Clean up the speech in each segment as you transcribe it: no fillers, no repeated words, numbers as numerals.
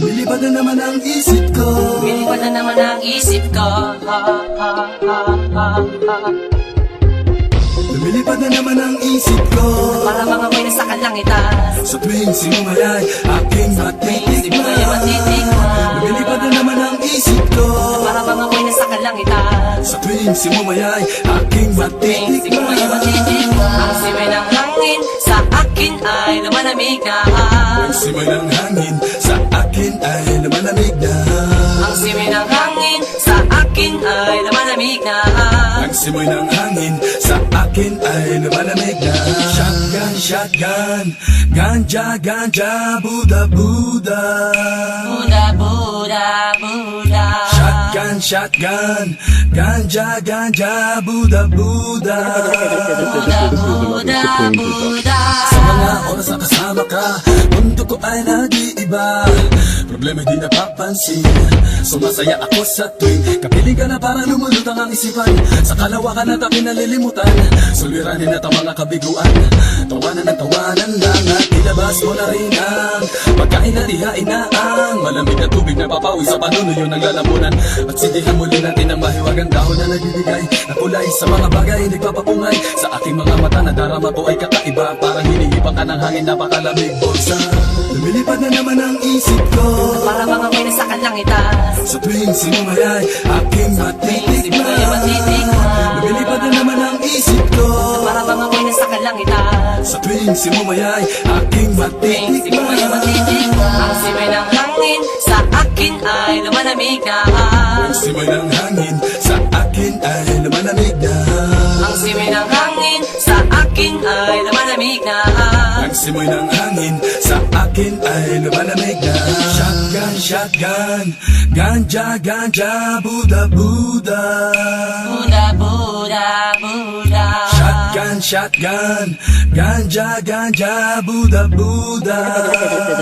Lumilipad na naman ang isip ko. Lumilipad na naman ang isip ko. Lumilipad na naman ang isip ko. Para mga amoy na sa kalangitan. Sa tuwing sinumayay aking matitikman. Lumilipad na naman ang isip ko. Para mga amoy na sa kalangitan. Sa tuwing sinumayay aking matitikman. Ang simay ng hangin sa akin ay lumalamig na. Ang simay ng hangin sa akin ay lumalamig na. Ang simay ng hangin sa akin ay lumalamig na. Ang simoy ng hangin sa akin ay lumalamig na. Shotgun, shotgun, ganja, ganja, Buddha, Buddha. Buddha, Buddha, Buddha. Shotgun, shotgun, ganja, ganja, Buddha, Buddha. Buddha, Buddha, Buddha. Sa mga oras na kasama ka, mundo ko ay nag-iiba. Problema di napapansin. Sumasaya ako sa tuwing kapiling ka na parang lumulutang ang isipan. Sa kalawakan at aking nalilimutan, suliranin at ang mga kabiguan. Tawanan ng tawanan lang at ilabas mo na rin ang pagkain at ihain na ang malamig na tubig na papawi sa panunuyo ng lalamunan. At sindihan muli natin ang mahiwagang dahon na nagbibigay na kulay sa mga bagay nagpapapungay. Sa aking mga mata na darama ko ay kakaiba, parang hinihipang ka ng hangin, napakalamig bulsa. Lumilipad na naman ang isip ko. Para mga amoy na sa kalangitan. Sa tuwing sinumayay aking matitikman. Lumilipad na naman ang isip ko. Para mga amoy na sa kalangitan. Sa tuwing sinumayay aking matitikman. Ang simay ng hangin sa akin ay lumalamig na. Ang simay ng hangin sa akin ay lumalamig na. Ang simay ng hangin sa akin ay lumalamig na. Ang simoy ng hangin sa akin ay lumalamig na. Shotgun, shotgun, ganja, ganja, Buddha, Buddha. Buddha, Buddha, Buddha. Shotgun, shotgun, ganja, ganja, Buddha, Buddha.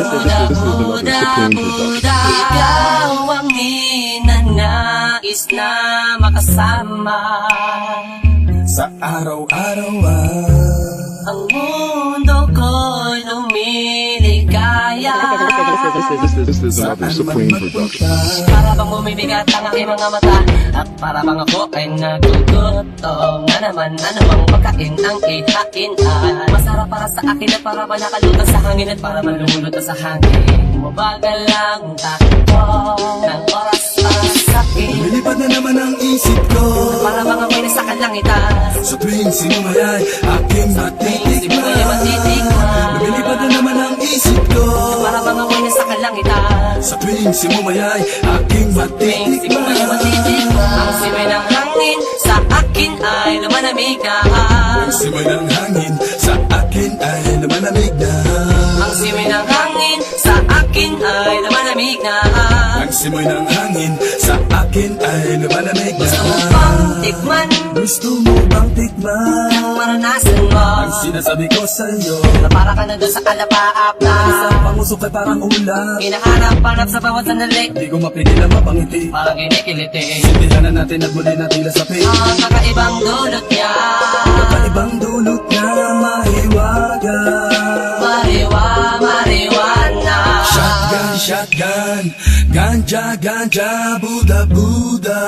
Buddha, Buddha, Buddha. Ikaw ang ninanais na makasama. Sa araw-araw Ang mundo ko'y lumiligaya. This is another Supreme production. Para bang bumibigat ang aking mga mata, at para bang ako ay nagugutom na naman. Ano bang pagkain ang ihain ay masarap para sa akin, at para ba nakalutang sa hangin, at para man lumulutang sa hangin. Mabagal lang takbo ng oras para sa akin. lumilipad na naman ang isip ko. Para bang amoy na sa kalangitan. Sa tuwing sinumayay aking matitikman. Lumilipad na naman ang isip ko. Para bang amoy na sa kalangitan. Sa tuwing sinumayay aking matitikman. Ang simay ng hangin sa akin ay lumalamig na. Ang simoy ng hangin sa akin ay lumalamig na. Ang simay ng hangin sa akin ay lumalamig na. Ang simoy ng hangin sa akin ay lumalamig na. Gusto mo bang tikman Gusto mo bang tikman ang maranasan mo? ang sinasabi ko sa'yo? Na para ka na doon sa kalapaap na Isang pangusok ay parang ulam. hinahanap-hanap sa bawat sandali. Di ko mapigilan mapangiti. Parang kinikiliti. Sindihan na natin at muli natin lasapin. Ang kakaibang dulot niya. Kakaibang dulot na mahiwaga. Mariwana. Shotgun, shotgun, ganja, ganja, Buddha, Buddha.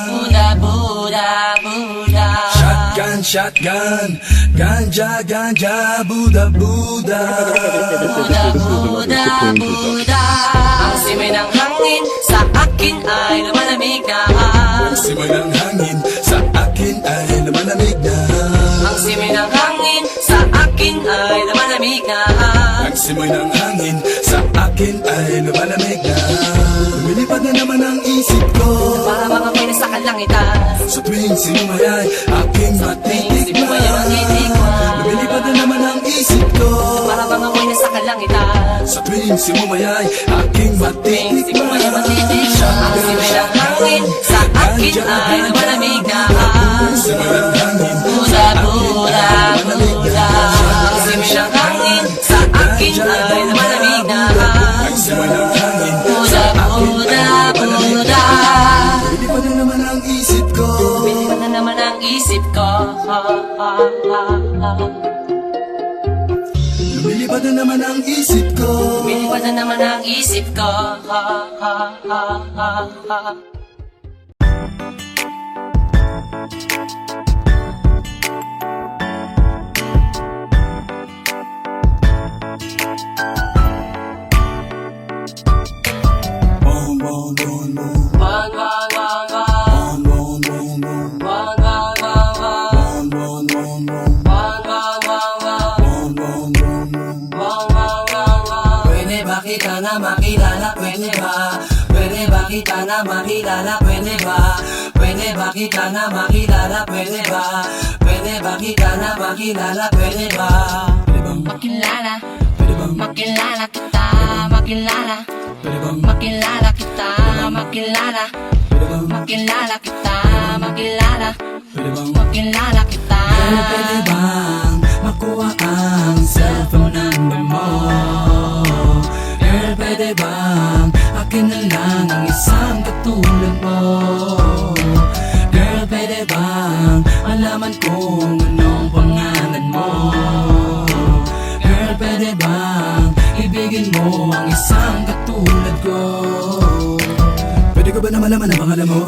Buddha, Buddha, Buddha. Shotgun, shotgun, ganja, ganja, Buddha, Buddha. Buddha, Buddha, Buddha. Ang simay ng hangin sa akin ay lumalamig na. Ang simoy ng hangin sa akin ay lumalamig na. Ang simay ng hangin sa akin ay lumalamig na. Ang simoy ng hangin sa akin ay lumalamig na. Lumilipad na naman ang isip ko. Para mga amoy na sa kalangitan. Sa tuwing sinumayay aking matitikman. Lumilipad na naman ang isip ko. Para mga amoy na sa kalangitan. Sa tuwing sinumayay aking matitikman. Ang simay ng hangin sa akin ay lumalamig na. Ang simoy ng hangin Buddha, Buddha, Buddha. Ang simay ng hangin sa akin ay lumalamig na. ang simoy ng hangin Buddha, Buddha, Buddha. lumilipad na naman ang isip ko. Lumilipad na naman ang isip ko. Lumilipad Lumilipad na naman ang isip ko. Lumilipad na naman ang isip ko. Ha, ha, ha, ha, ha. Bon, bon, bon, bon. Wan, wan, wan, wan. Bon, bon, bon, bon. Wan, wan, wan, wan. Bon, bon, bon, bon. Wan, wan, wan, wan. Bon, bon, bon, bon. Wan, wan, wan, wan. Pwede ba kita na makilala? Pwede ba? Pwede ba kita na makilala? Pwede ba? Pwede ba kita na makilala? Pwede ba? Pwede ba kita na makilala? Pwede ba? Pwede bang, Makilala, pwede bang, makilala kita, makilala, pwede bang, makilala kita, makilala, pwede bang, makilala kita, makilala, pwede bang, makilala kita. Girl, pwede bang makuha ang cellphone number mo? Girl, pwede bang akin na lang ang isang katulad mo? Girl, pwede bang malaman kung anong pangalan mo? Girl, pwede bang ibigin mo ang isang katulad ko? Pwede ko ba na malaman ang pangalan mo?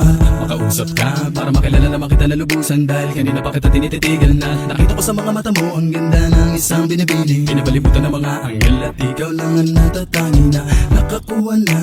Makausap ka para makilala naman kita na lubusan. Dahil kanina pa kita tinititigan na nakita ko sa mga mata mo ang ganda ng isang binibining. Pinabalibutan ng mga anghel at ikaw lang ang natatangi na nakakuha na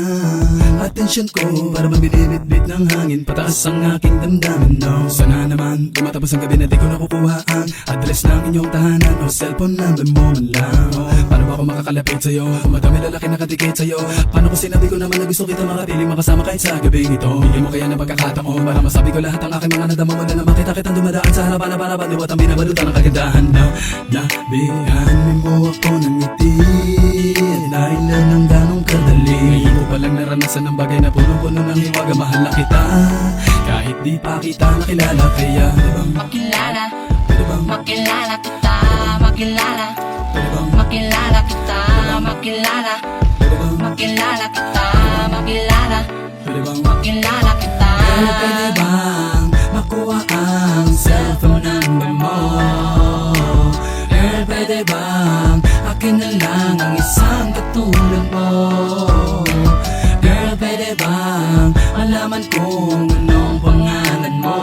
atensyon ko. Para bang binibitbit ng hangin pataas ang aking damdamin. No, sana naman tumatapos ang gabi na di ko nakukuha ang address ng inyong tahanan o cellphone number mo man lang. Paano ba ako makakalapit sa'yo kung madami lalaki nakadikit sa'yo? Paano ko sinabi ko naman na gusto kita makapiling makasama kahit sa gabing ito? Bigyan mo kaya ng pagkakataon para masabi ko lahat ang aking mga nadama mo na naman kita kitang dumadaan sa harapan na para paniwat ang binabalutan ng kagandahan. Now, nabihan mo ako ng ngiti at dahil na ng ganong kadali. Ngayon mo palang naranasan ng bagay na puno-puno ng hiwaga. Mahal na kita kahit di pa kita nakilala. Kaya pwede bang, Makilala, pwede bang, makilala kita, makilala, pwede bang, makilala kita, makilala, pwede bang, makilala kita, makilala, pwede bang, makilala kita. Girl, pwede bang makuha ang cellphone number mo? Girl, pwede bang akin na lang ang isang katulad mo? Girl, pwede bang malaman kung anong pangalan mo?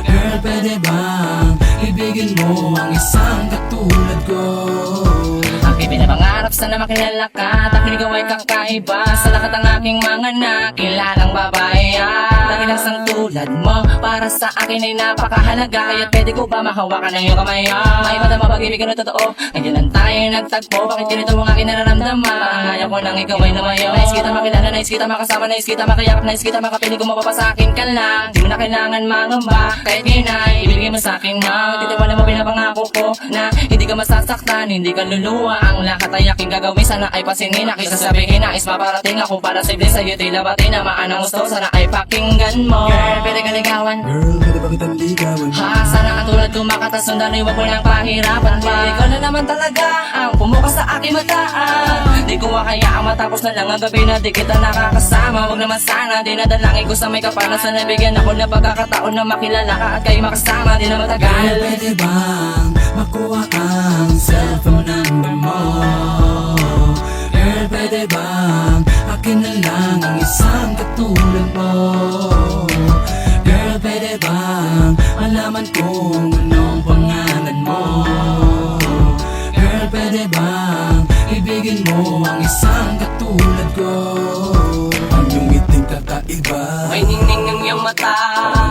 Girl, pwede bang ibigin mo ang isang katulad ko? Aking pinapangarap sana makilala ka. Dahil ikaw ay kakaiba sa lahat ng aking mga nakilalang babae. Dahil ang isang tulad mo para sa akin ay napakahalaga. Kaya't pwede ko ba mahawakan ng iyong kamay? May madama pag-ibig na totoo. Ngayon lang tayo nagtagpo. Bakit ganito ang aking nararamdaman? Ayaw ko nang ikaw ay lumayo. Nais kita makilala, nais kita makasama, nais kita makayakap, nais kita makapiling. Kung mapapasakin ka lang, di mo na kailangan mangamba. Kahit ngayon ay ibigay mo sa akin na titiwala mo pinapangako ko na hindi ka masasaktan, hindi ka luluwa. Ang lahat ay aking gagawin, sana ay pasinin. Aking sasabihin na is maparating ako para simple sa'yo. Tila bati na maanang gusto, sana ay pakinggan mo. Girl, pwede ka ligawan. Girl, pwede ba kitang ligawan? Ha, sana katulad ko makatasundan, iwag mo lang pahirapan pa. Ikaw na naman talaga ang pumukas sa aking mata. Di ko makayaan matapos na lang ang gabi na di kita nakakasama. Wag naman sana, dinadalangin ko sa may kapanan. Sana bigyan ako na pagkakataon na makilala ka at kayo makasama. Di na matagal. Girl, pwede bang makuha ang cellphone number mo? Girl, pwede bang akin na lang ang isang katulad mo? Girl, pwede bang malaman kung anong pangalan mo? Girl, pwede bang ibigin mo ang isang katulad ko? Ang iyong ngiting kakaiba, May ningning ng iyong mata.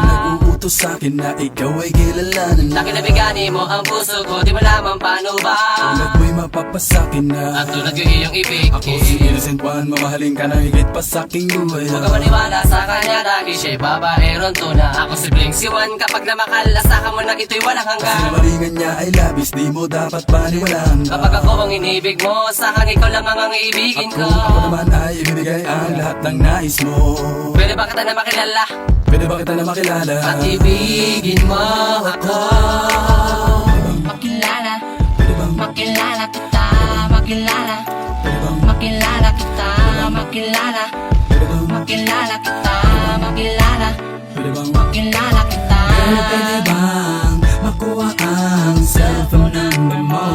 nag-uutos sa'kin na ikaw ay kilalanin na. Nakinabigani mo ang puso ko, di mo lamang paano ba? Tulad mo'y mapapasakin na. At tulad yung iyong ibig. Ako si Innocent One, mamahalin ka na higit pa sa'king buhay. Huwag ka maniwala sa kanya dahil siya'y babaeron tuna. Ako si Bling si Juan, kapag namakalasakan mo na ito'y walang Kasi hanggan. malingan niya ay labis, di mo dapat paniwalaan. Kapag ako ang inibig mo, saan ikaw lang ang iibigin ko. Ako naman ay ibibigay ang lahat ng nais mo. Pwede ba kita na makilala? Pwede ba kita na makilala? At ibigin mo ako. Makilala, Pwede bang, makilala kita, makilala, pwede bang, makilala kita, makilala, pwede bang, makilala kita, makilala, pwede bang, makilala kita. Girl, pwede bang makuha ang cellphone number mo?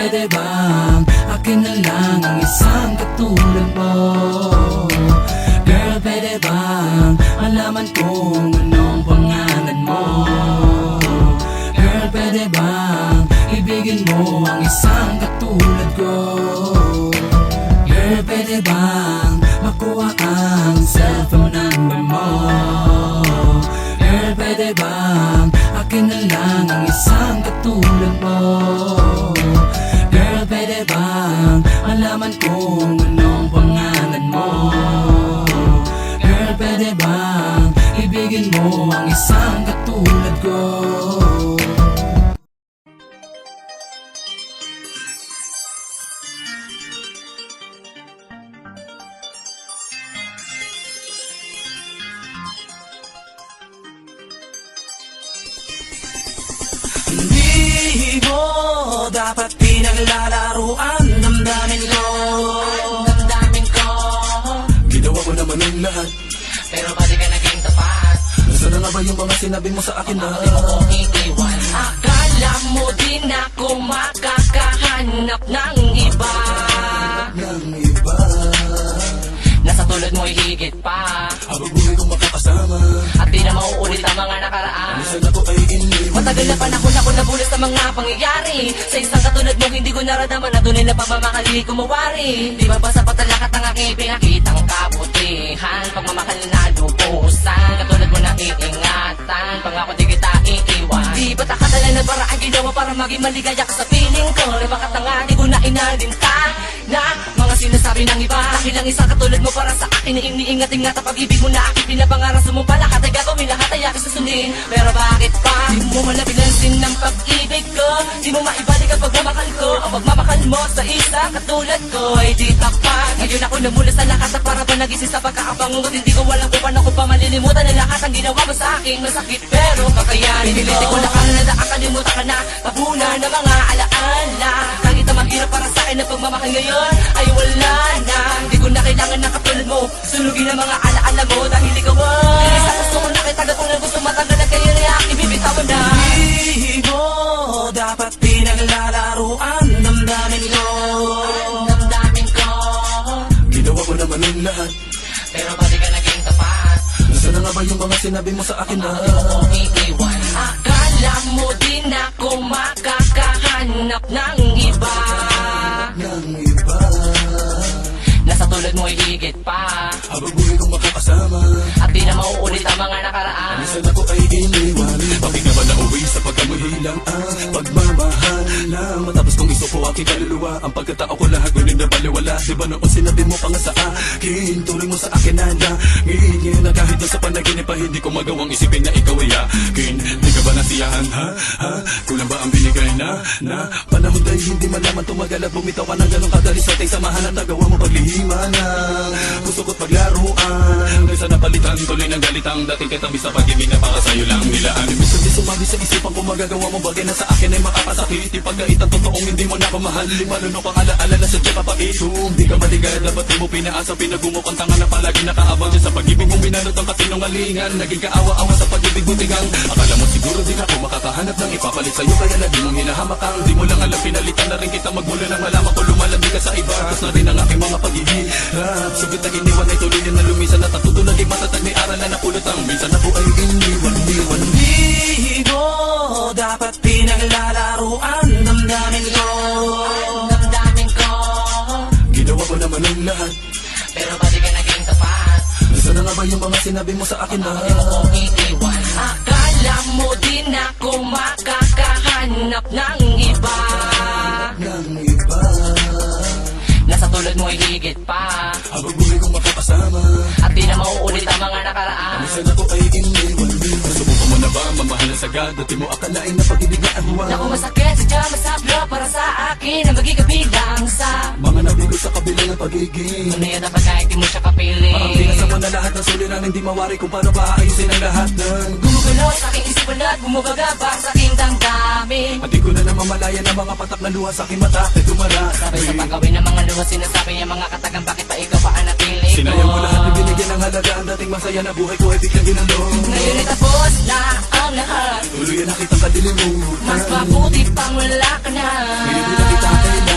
pwede bang akin na lang ang isang katulad mo? Girl, pwede bang malaman kung anong pangalan mo? Girl, pwede bang ibigin mo ang isang katulad ko? Girl, pwede bang makuha ang cellphone number mo? Girl, pwede bang akin na lang ang isang katulad mo? Girl, pwede bang malaman kung anong pangalan mo? Girl, pwede bang ibigin mo ang isang katulad ko? Hindi mo dapat pinaglalaruan damdamin ko. Damdamin ko, Ginawa ko naman ang lahat. pero ba di ka naging tapat? Nasaan na nga ba yung mga sinabi mo sa akin na Di mo ko iiwan. Akala mo din ako makakahanap ng iba ng iba? Nasa tulad mo'y higit pa, Habang buhay kong makakasama, at di na mauulit ang mga nakaraan. minsan ako ay iniwan. Matagal na panahon ako nabulas sa mga pangyayari. Sa isang katulad mo hindi ko naramdaman na tunay na pamamakali kumawari. Di ba ba sapat ang lakat ng aking pinakitang kabutihan? Pagmamahal na lubusan, katulad mo na iingatan, pangako di kita iiwan. Di ba takadalan na paraan ginawa para maging maligaya ka sa piling ko? Di ba katanga di ko na inalinta na mga sinasabi ng iba? Dahil lang isang katulad mo para sa akin na iniingat-ingat ang pag-ibig mo na aking pinapangarap sa mong palakat ay gagawin lahat ay aking susundin. Pero bakit pa? Di mo malabilansin ng pag-ibig ko, di mo maibalik ang pagmamahal ko. Ang pagmamahal mo sa isa katulad ko ay di tapat. Ngayon ako namula sa lakas at para ba nagising sa pagkakabangungot? Hindi ko walang kung paano ko pa malilimutan ang lahat ang ginawa mo sa akin. Masakit pero kakayanin. Pinilit ko na ka na nakakalimutan ka na. Tabunan ng mga alaala. Kahit na maghirap para sa akin ang pagmamahal ngayon ay wala na. Hindi ko na kailangan ng katulad mo, sunugin ang mga alaala mo dahil ikaw ay sa gusto ko na kita kung na gusto matanggal na kayo na aking bibitawan na. Hindi mo dapat pinaglalaruan damdamin ko. Damdamin ko, Ginawa ko naman ang lahat. pero ba di ka naging tapat? Nasaan na nga ba yung mga sinabi mo sa akin na Di mo ko iiwan. Akala mo din ako makakahanap ng iba ng iba? Nasa tulad mo'y higit pa, Habang buhay kong makakasama, at di na mauulit ang mga nakaraan. minsan ako ay iniwan. Bakit nga ba nauwi sa pagkamuhilang ang pagmamahal na matapos kong isuko aking kaluluwa? Ang pagkatao ko lahat ngunit na baliwala. Di ba noon sinabi mo pa nga sa akin, turing mo sa akin na langingin na kahit na sa panaginip pa hindi ko magawang isipin na ikaw ay akin. Di ka ba nasiyahan ha? Kulang ba ang binigay na panahon dahil hindi malaman tumagal at bumitaw ka ng ganong kadali sa ating samahan at nagawa mo paglihiman ng gusto ko't paglaruan. Kaysa napalitan tuloy ng galitang dating katabi sa pag-ibig na para sa'yo lang nilaan. Minsan di sumabi sa isipan kung magagawa mo bagay na sa akin ay makakasakit. Ipagkait ang totoong hindi mo na kamahal. Limalunok ang alaala na sadya ka pa ito. Di ka maligay dapat di mo pinaasa. Pinagumukang tanga na palagi nakaabang dyan sa pag-ibig mong binalot ang kasinungalingan. Naging kaawa-awa sa pag-ibig butingang. Akala mo siguro di na ako makakahanap ng ipapalit sa'yo. Kaya lagi mong hinahamakang. Di mo lang alam pinalitan na rin kita magmula nang malaman ko lumalandi ka sa iba. Tapos na rin ang aking mga paghihirap. Sugit na iniwan ay tuloy na lumisan at natutulog ay matatag may aral na napulot ang minsan ako ay iniwan. Hindi mo dapat pinaglalaruan damdamin ko. Damdamin ko, Ginawa ko naman ang lahat. pero ba di ka naging tapat? Nasaan na nga ba yung mga sinabi mo sa akin na Di mo ko iiwan. Akala mo din ako makakahanap ng iba ng iba? Nasa tulad mo'y higit pa, Habang buhay kong makakasama, at di na mauulit ang mga nakaraan. minsan ako ay iniwan. Nasubukan mo na ba mamahal sa sagad? Dati mo akalain na pag-ibig na ahuwa. Naku masakit, sadya masablo para sa akin ang maging kabilang sa Mga nabigo sa kabila ng pagiging. ano yan dapat kahit di mo siya kapiling. Parang pinasa mo na lahat ng suliran. Hindi mawari kung paano pa aayusin ang lahat ng Gumugulo sa aking isipan at bumubaga pa sa aking damdamin. at di ko na namamalayan ang mga patak na luha sa aking mata at dumara. Sabay sa pagkawin ng mga luha sinasabi niya mga katagang bakit pa ikaw pa ang napili ko. Sinayang mo lahat na binigyan ng halaga. Ang dating masaya na buhay ko ay biglang ginalong. Ngayon ay tapos na ang lahat, Tuloy na kitang kadilimutan. mas mabuti pang wala ka na. Ngayon di na kita kailangan.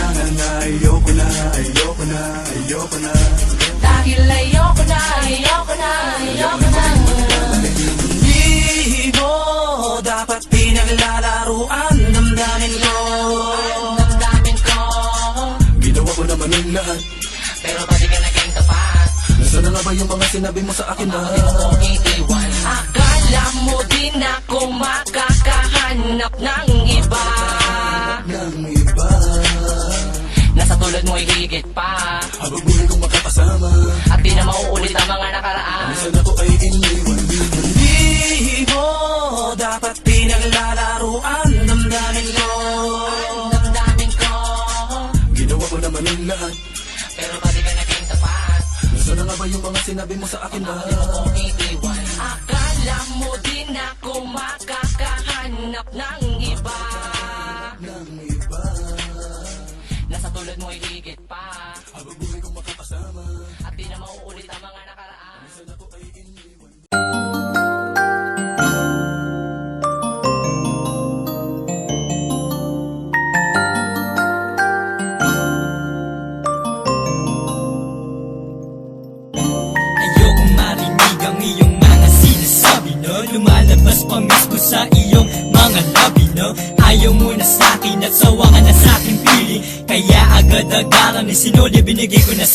lahat. Pero ba't di ka naging tapat? Nasaan na nga ba yung mga sinabi mo sa akin na Ako iiwan. Akala mo din ako makakahanap ng iba, ng iba? nasa tulad mo ay higit pa, Habang buhay kong makakasama, at di na mauulit ang mga nakaraan. minsan ako ay iniwan din. Di mo dapat pinaglalaruan damdamin ko. Damdamin ko, Ginawa ko naman ang lahat. pero ba't di ka naging tapat? Nasaan na nga ba yung mga sinabi mo sa akin na Ako iiwan. Akala mo din ako makakahanap ng iba, ng iba? nasa tulad mo ay higit pa, Habang buhay kong makakasama, at di na mauulit ang mga nakaraan. minsan ako ay iniwan. Ayokong marinig ang iyong mga sinasabi, no? Lumalabas pa mismo sa iyong mga labi, no? Ayaw mo na sa'kin at sawa ka na sa'king piling, kaya agad-agaran ni sinuli binigay ko na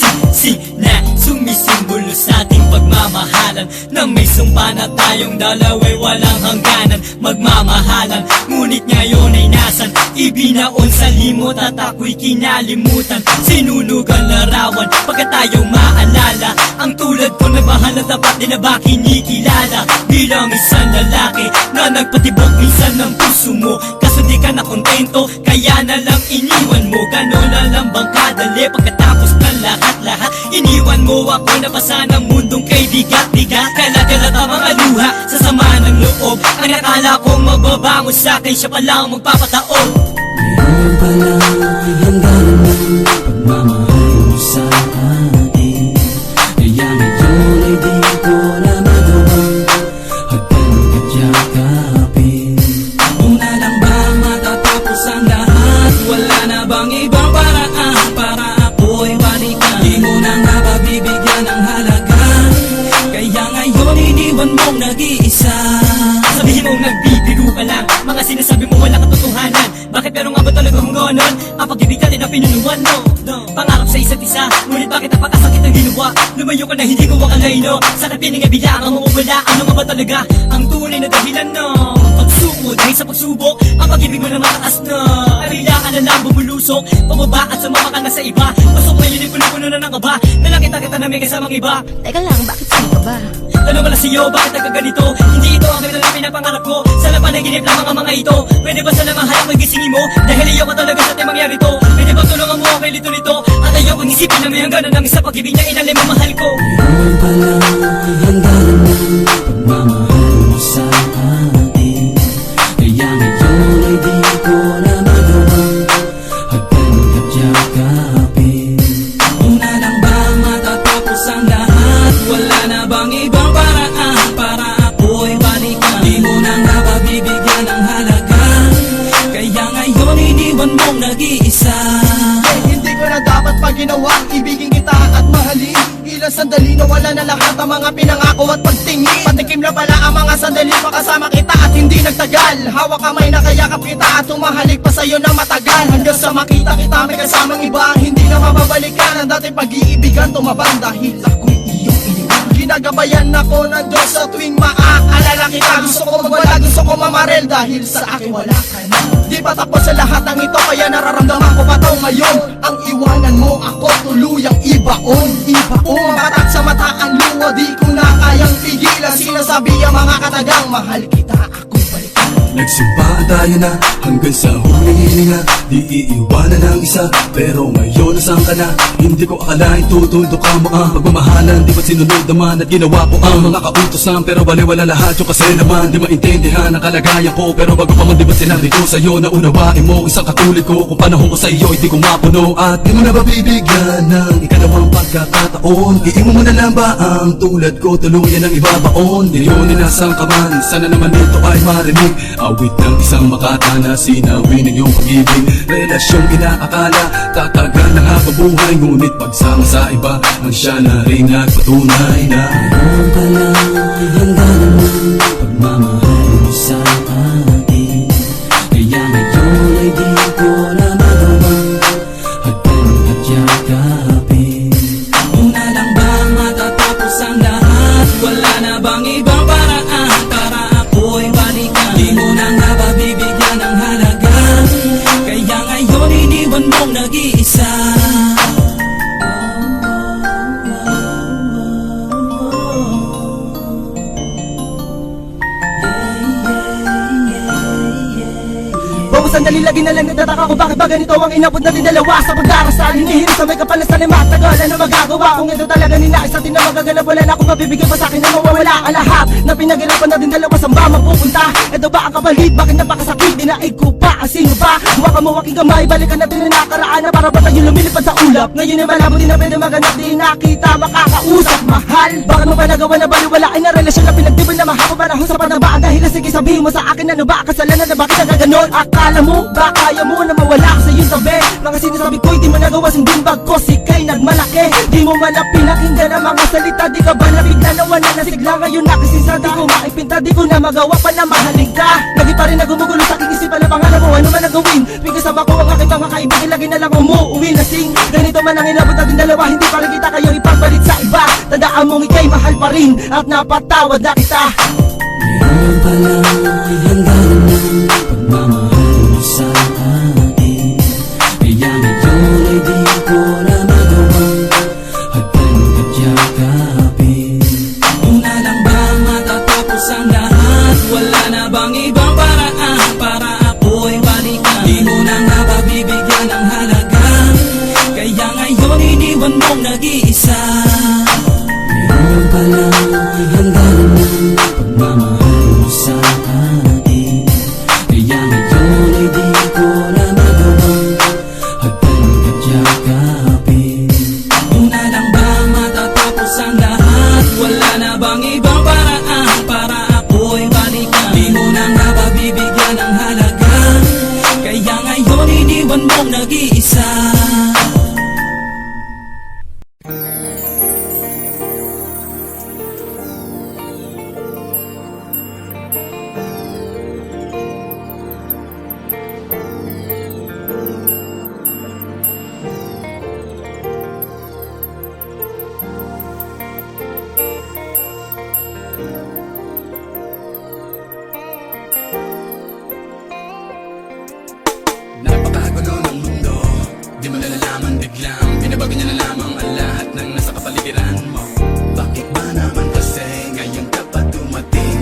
na sumisimbolo sa ating pagmamahalan, nang may sumpa na tayong dalawa'y walang hangganan magmamahalan. Ngunit ngayon ay nasan, ibinaon sa limot at ako'y kinalimutan. Sinunugan larawan pagkat tayo maalala, ang tulad ko na mahal na dapat din na ba kinikilala, bilang isang lalaki na nagpatibok minsan ng puso mo. Kaso di ka na kontento, kaya na lang iniwan mo. Ganon na lang bang kadali pagkatapos ng lahat-lahat? Iniwan mo ako na basa ng mundong kay bigat-bigat, kalat-kalat ang mga luha sa sama ng loob. Ang nakala kong magbabango sa'kin, siya palang magpapataob. Ngayon pa lang ay hangganan ng pagmamahal mo sa akin, kaya ngayon ay di ko na magawang hagdan at yakapin. Una lang ba matatapos ang lahat? Wala na bang ibang paraan para ako'y balikan? Di mo na nga ba bibigyan ng halaga? Kaya ngayon iniwan mong nag-iisa. Sabihin mong nagbibiro ka lang, mga sinasabi mo wala katotohanan. Bakit pero nga ba talaga kung ganon? Ang pag-ibig natin ang pinunuan mo, pangarap sa isa't isa, ngunit bakit napakasakit ang ginawa? Lumayo ka na hindi ko akalain, no? Sakit pining nga bilangan mo wala, ano nga ba talaga ang tunay na dahilan, no? Pagsuko dahil sa pagsubok, ang pag-ibig mo na mataas na, arila ka na lang bumulusok, pababa at sumama ka na sa iba. Pasok ngayon ay puno-puno na ng kaba, na nakita kita na may kasamang iba. Teka lang, bakit sino ka ba? Tanong ko lang sa'yo, bakit nagkaganito? Hindi ito ang ganda na pinapangarap ko, sa lapanaginip lang ang mga ito. Pwede ba sana mahalak may gisingin mo? Dahil ayaw ko talaga sa ating mangyari to. Pwede ba tulungan mo ako kay lito nito? At ayaw kong isipin na may hangganan ng isa pag-ibig na inalim ang mahal ko. Ngayon pa lang ay hangganan ng pagmamahal mo sa akin, kaya ngayon ay di ko na magawang hagdan at yakapin. Una lang ba matatapos ang lahat? Wala na bang ibang paraan para ako'y balikan? Di mo na nga ba bibigyan ng halaga? Kaya ngayon iniwan mong nag-iisa. Hindi ko na dapat pa ginawang ibigin kita at mahalin. Ilang sandali na wala na lahat ang mga pinangako at pagtingin. Patikim na pala ang mga sandali makasama kita at hindi nagtagal. Hawak kamay na kayakap kita at tumahalik pa sa'yo na matagal. Hanggang sa makita kita may kasamang iba, hindi na mababalikan ang dating pag-iibigan tumabang dahil ako'y iyong iniwan. Ginagabayan ako ng Diyos sa tuwing maaalala kita. Gusto ko magwala, gusto ko mamarel dahil sa akin wala ka na. Di pa tapos sa lahat ng ito kaya nararamdaman ko pa to ngayon. Ang iwanan mo ako tuluyang ibaon. Umapatak sa mata ang luwa, di ko na kayang pigilan. Sinasabi ang mga katagang mahal kita, ako'y balikan. Nagsimpaan tayo na hanggang sa huling hininga. Di iiwanan ng isa, pero ngayon nasaan ka na? Hindi ko akalain tutundo ka mo ang pagmamahalan. Di ba't sinunod naman at ginawa ko ang mga kautosan? Pero baliwala lahat yung kasi naman di maintindihan ang kalagayan ko. Pero bago pa man di ba't sinabi ko sa'yo na unawain mo isang katulad ko? Kung panahon ko sa iyo hindi ko mapuno, at di mo na ba bibigyan ng ikalawang pagkakataon? Iiwan mo na lang ba ang tulad ko tuluyan ng ibabaon? Milyonin na sang kaman, sana naman ito ay marinig. Awit ng isang makata na sinawi ng iyong pag-ibig. Relasyong inaakala tatagal na habang buhay, ngunit pagsama sa iba ang siya na rin nagpatunay na Ngayon pa lang ay hangganan ng pagmamahal mo sa akin, kaya ngayon ay di ko na magawang hagdan at yakapin. Lagi na lang nagtataka ko bakit ba ganito ang inabot natin dalawa sa pagdarasal. Hinihiri sa may kapalasan ay matagal. Ano magagawa kung ito talaga ninais natin na magaganap? Wala na akong mabibigay pa sa akin na mawawala ang lahat na pinaghirapan natin dalawa. Saan ba mapupunta? Ito ba ang kapalit? Bakit napakasakit? Dinaig ko pa ang sino ba? Huwag ka mo aking kamay, balikan natin na nakaraan na para ba tayo lumilipad sa ulap. Ngayon ay malabo din na pwede maganap. Di nakita makakausap, mahal. Bakit mo pa nagawa na baliwalain na relasyon na pinagtibay na mahaba panahon sa pagdabaan? Dahil sige sabihin mo sa akin ano ba kasalanan na bakit nagaganon? Akala mo ba kaya mo na mawala ako sa iyong tabi? Mga sinasabi ko'y di mo nagawa sundin bagkos ika'y nagmalaki. Di mo man na pinakinggan ang mga salita. Di ka ba nabigla na wala na sigla? Ngayon nakasisa di ko maipinta. Di ko na magawa pa na mahalig ka. Lagi pa rin nagumugulo sa aking isipan na pangalan mo. Ano man ang gawin? Pigasama ko ang aking mga kaibigan. Lagi na lang umuuwi lasing. Ganito man ang inabot natin dalawa. Hindi pa rin kita kayo ipagbalik sa iba. Tandaan mong ika'y mahal pa rin at napatawad na kita. Ngayon pa lang ay hangganan ng pagmamahal mo sa akin. Kaya ngayon ay di ko na magawang hagdan at yakapin. Una lang ba matatapos ang lahat? Wala na bang ibang paraan para ako'y balikan? Di mo na nga ba bibigyan ng halaga? Kaya ngayon iniwan mong nag-iisa. Ngayon pa lang ay hangganan ng pagmamahal mo sa akin. Kaya ngayon ay di ko na magawang hagdan at yakapin. Una lang ba matatapos ang lahat? Wala na bang ibang paraan para ako'y balikan? Di mo na nga ba bibigyan ng halaga? Kaya ngayon iniwan mong nag-iisa. Napakagulo ng mundo, di mo nalalaman biglang binabago niya na lamang ang lahat ng nasa kapaligiran mo. Bakit ba naman kasi ngayon ka pa dumating?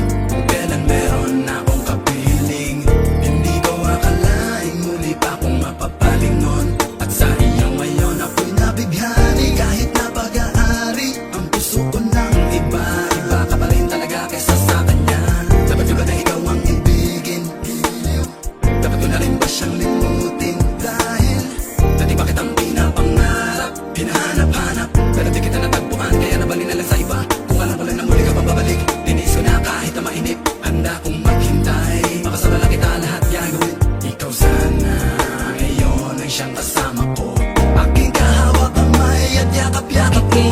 Kailan meron na akong kapiling? Hindi ko akalaing muli pa akong mapapalingon. At sa iyo ngayon ako'y nabighani. Kahit na pag-aari ang puso ko ng iba. Iba ka pa rin talaga kesa sa kanya. Dapat ko ba na ikaw ang ibigin? Dapat ko na rin ba siyang limutin? Dahil dati bakit ang pinapangarap, hinahanap-hanap, pero di kita natagpuan, kaya nabali na lang sa iba. Kung alam ko lang na muli ka pang babalik, linis ko na kahit na mainip. Handa kong maghintay, makasama lang kita lahat gagawin. Ikaw sana ngayon ang siyang kasama ko. Aking kahawak kamay at yakap-yakap ko.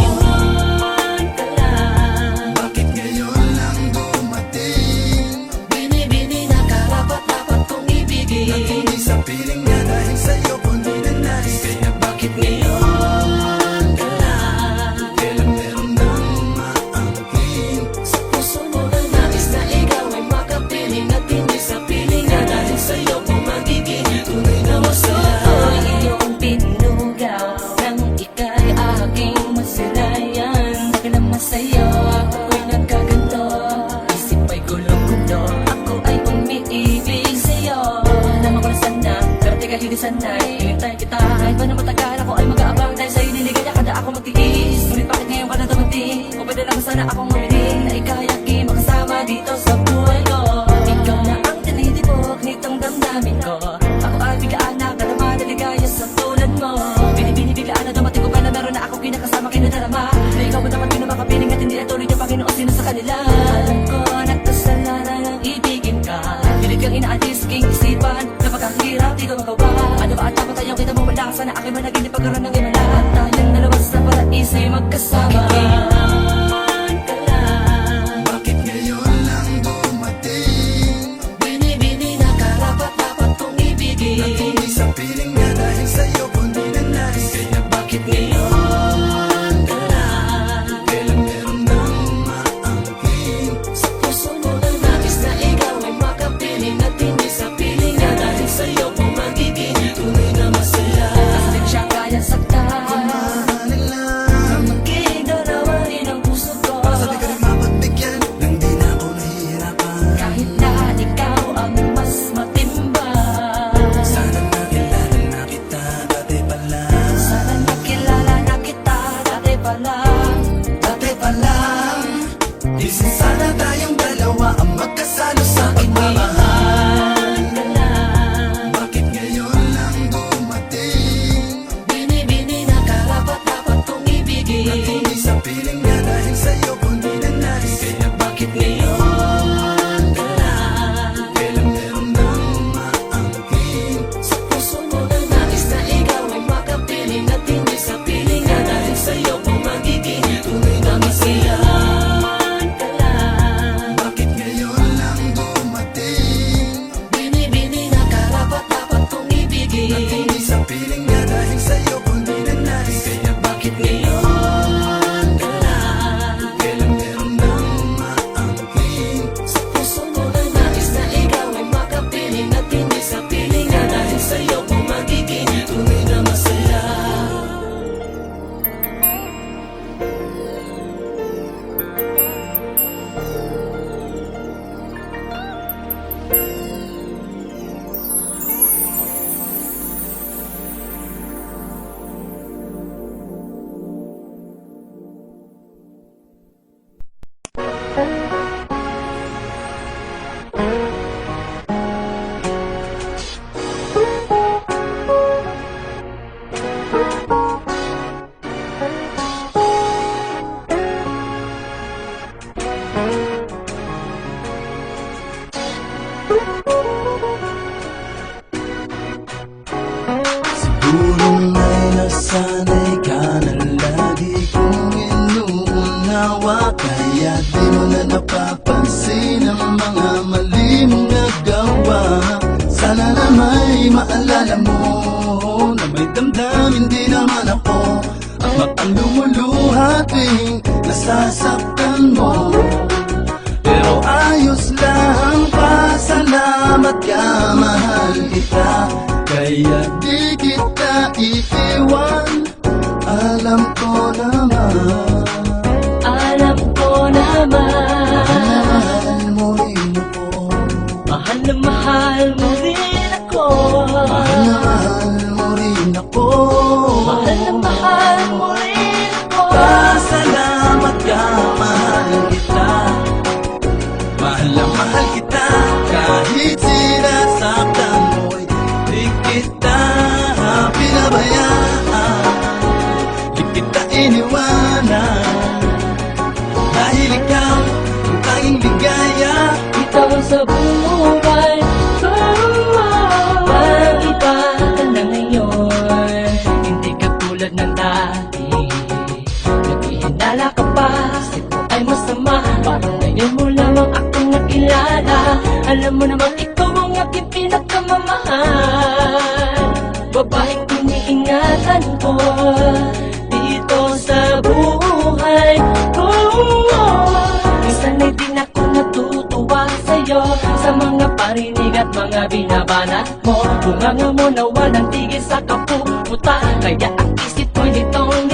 Bakit ngayon lang dumating? Bini-bini na karapat-dapat kong ibigin. Hindi sa piling niya dahil sa'yo ko di na nais. Kaya bakit Ngayon ka lang kailan meron nang umaangkin? sa puso mo na nais na ikaw ay makapiling. At hindi sa piling na dahil sa'yo kung magiging tunay na masaya. Ay iyong pinugaw nang ika'y aking masilayan. Nakalama sa'yo ako'y nagkaganto. Isip ay gulong-gulo, ako ay umiibig sa'yo. Naman ko na sana, pero teka hindi sanay. Hinintay kita kahit pa na matagal, ako ay mag-aabang. Dahil sa'yo niligaya kada ako magtiis. Ngunit bakit ngayon ka na dumating? O pwede lang sana akong umiling na ika'y aking makasama dito sa buhay ko. Ikaw na ang tinitibok nitong damdamin ko. Ako ay biglaan na kadama na ligaya sa tulad mo. Binibiglaan na dumating ko pa na meron na ako kinakasama kinadarama. Na ikaw mo naman pinamakapiling at hindi na tuloy yung Panginoon sino sa kanila. Alam ko na kasalanan ang ibigin ka. Pilit kang inaalis king isipan. Napakahirap di ko magawa. Ano ba at dapat tayong kita mo wala? Sana aking managinip pagkaroon ng imala. At tayong dalawa sa paraiso'y magkasama. Ngayon ka lang Bakit ngayon lang dumating? Bini-bini na karapat-dapat kong ibigin. Hindi sa piling niya dahil sa'yo ko di na nais. Kaya bakit Ngayon ka lang kailan meron nang umaangkin? sa puso mo na nais na ikaw ay makapiling. At hindi sa piling na dahil sa'yo kung magiging tunay na masaya. Kasi di siya kaya saktan. Mahalin lang Magiging Siguro nga'y nasanay ka na lagi kong inuunawa, kaya di mo na napapansin ang mga mali mong nagawa. Sana na may maalala mo na may damdamin din naman ako, at matang lumuluha tuwing nasasaktan mo. Pero ayos lang, pasalamat ka, mahal kita, kaya di kita iiwan. Alam ko naman, Alam ko naman, mahal mo rin ako, mahal na mahal mo rin ako. mahal na mahal mo rin ako, Mahal na mahal mo rin ako. pasalamat ka, mahal kita, mahal na mahal kita, kahit sinasaktan mo'y di kita pinabayaan, di kita iniwanan, dahil ikaw ang tanging ligaya. Ikaw sa buhay ko, parang iba ka na ngayon. Hindi ka tulad ng dati, naghihinala ka pa, kasi ko ay masama. Parang ngayon mo lamang akong nakilala. Alam mo namang ikaw ang aking pinakamamahal, babaeng iniingatan ko dito sa buhay ko. Minsan ay di na ako natutuwa sa'yo, sa mga parinig at mga binabanat mo. Bunganga mo na walang tigil sa kapuputa, kaya ang isip ko'y litong.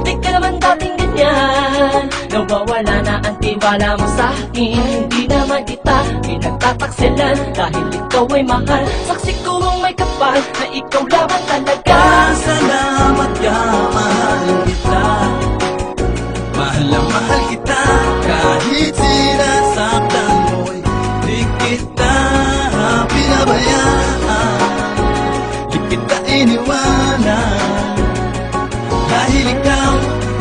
Di ka naman dating ganyan, nawawala na ang tiwala mo sa'kin. Hindi naman kita pinagtataksilan, dahil ikaw ay mahal. Saksi ko ang may kapal na ikaw lamang talaga. Pasalamat ka, mahal kita, mahal na mahal kita, kahit sinasaktan mo'y di kita pinabayaan, di kita iniwanan, dahil ikaw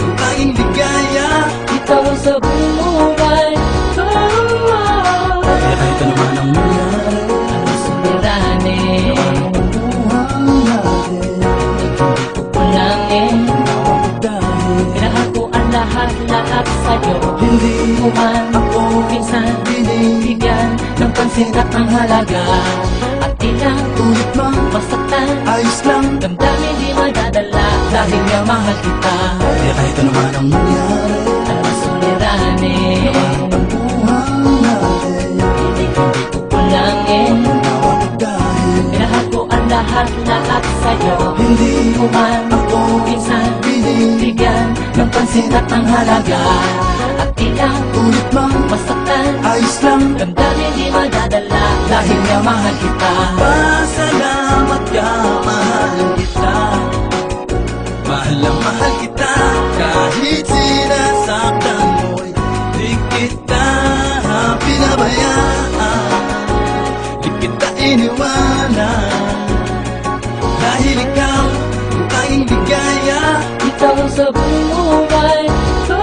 ang tanging ligaya. Ikaw sa buhay ko, Kaya kahit ano man ang mangyari, ano suliranin, buhang natin, kulangin, dahil pinahal ko ang lahat sa'yo. hindi Mo man ako minsan binibigyan. bigyan ng pansin at ang halaga, at ilang Ulit mang masaktan, ayos lang, damdamin di madadala, dahil nga mahal kita. kaya kahit ano man ang mangyari, Ano suliranin, buhang natin, hindi ko kulangin, nawag dahil pinahal ko ang lahat sa'yo. hindi Mo man ako minsan binibigyan. bigyan ng pansin at ang halaga, at ilang Ulit mang masaktan, ayos lang, damdamin di madadala, dahil nga mahal kita. pasalamat ka, mahal kita, mahal na mahal kita, kahit sinasaktan mo'y di kita pinabayaan, di kita iniwanan, dahil ikaw ang tanging ligaya. Ikaw sa buhay ko,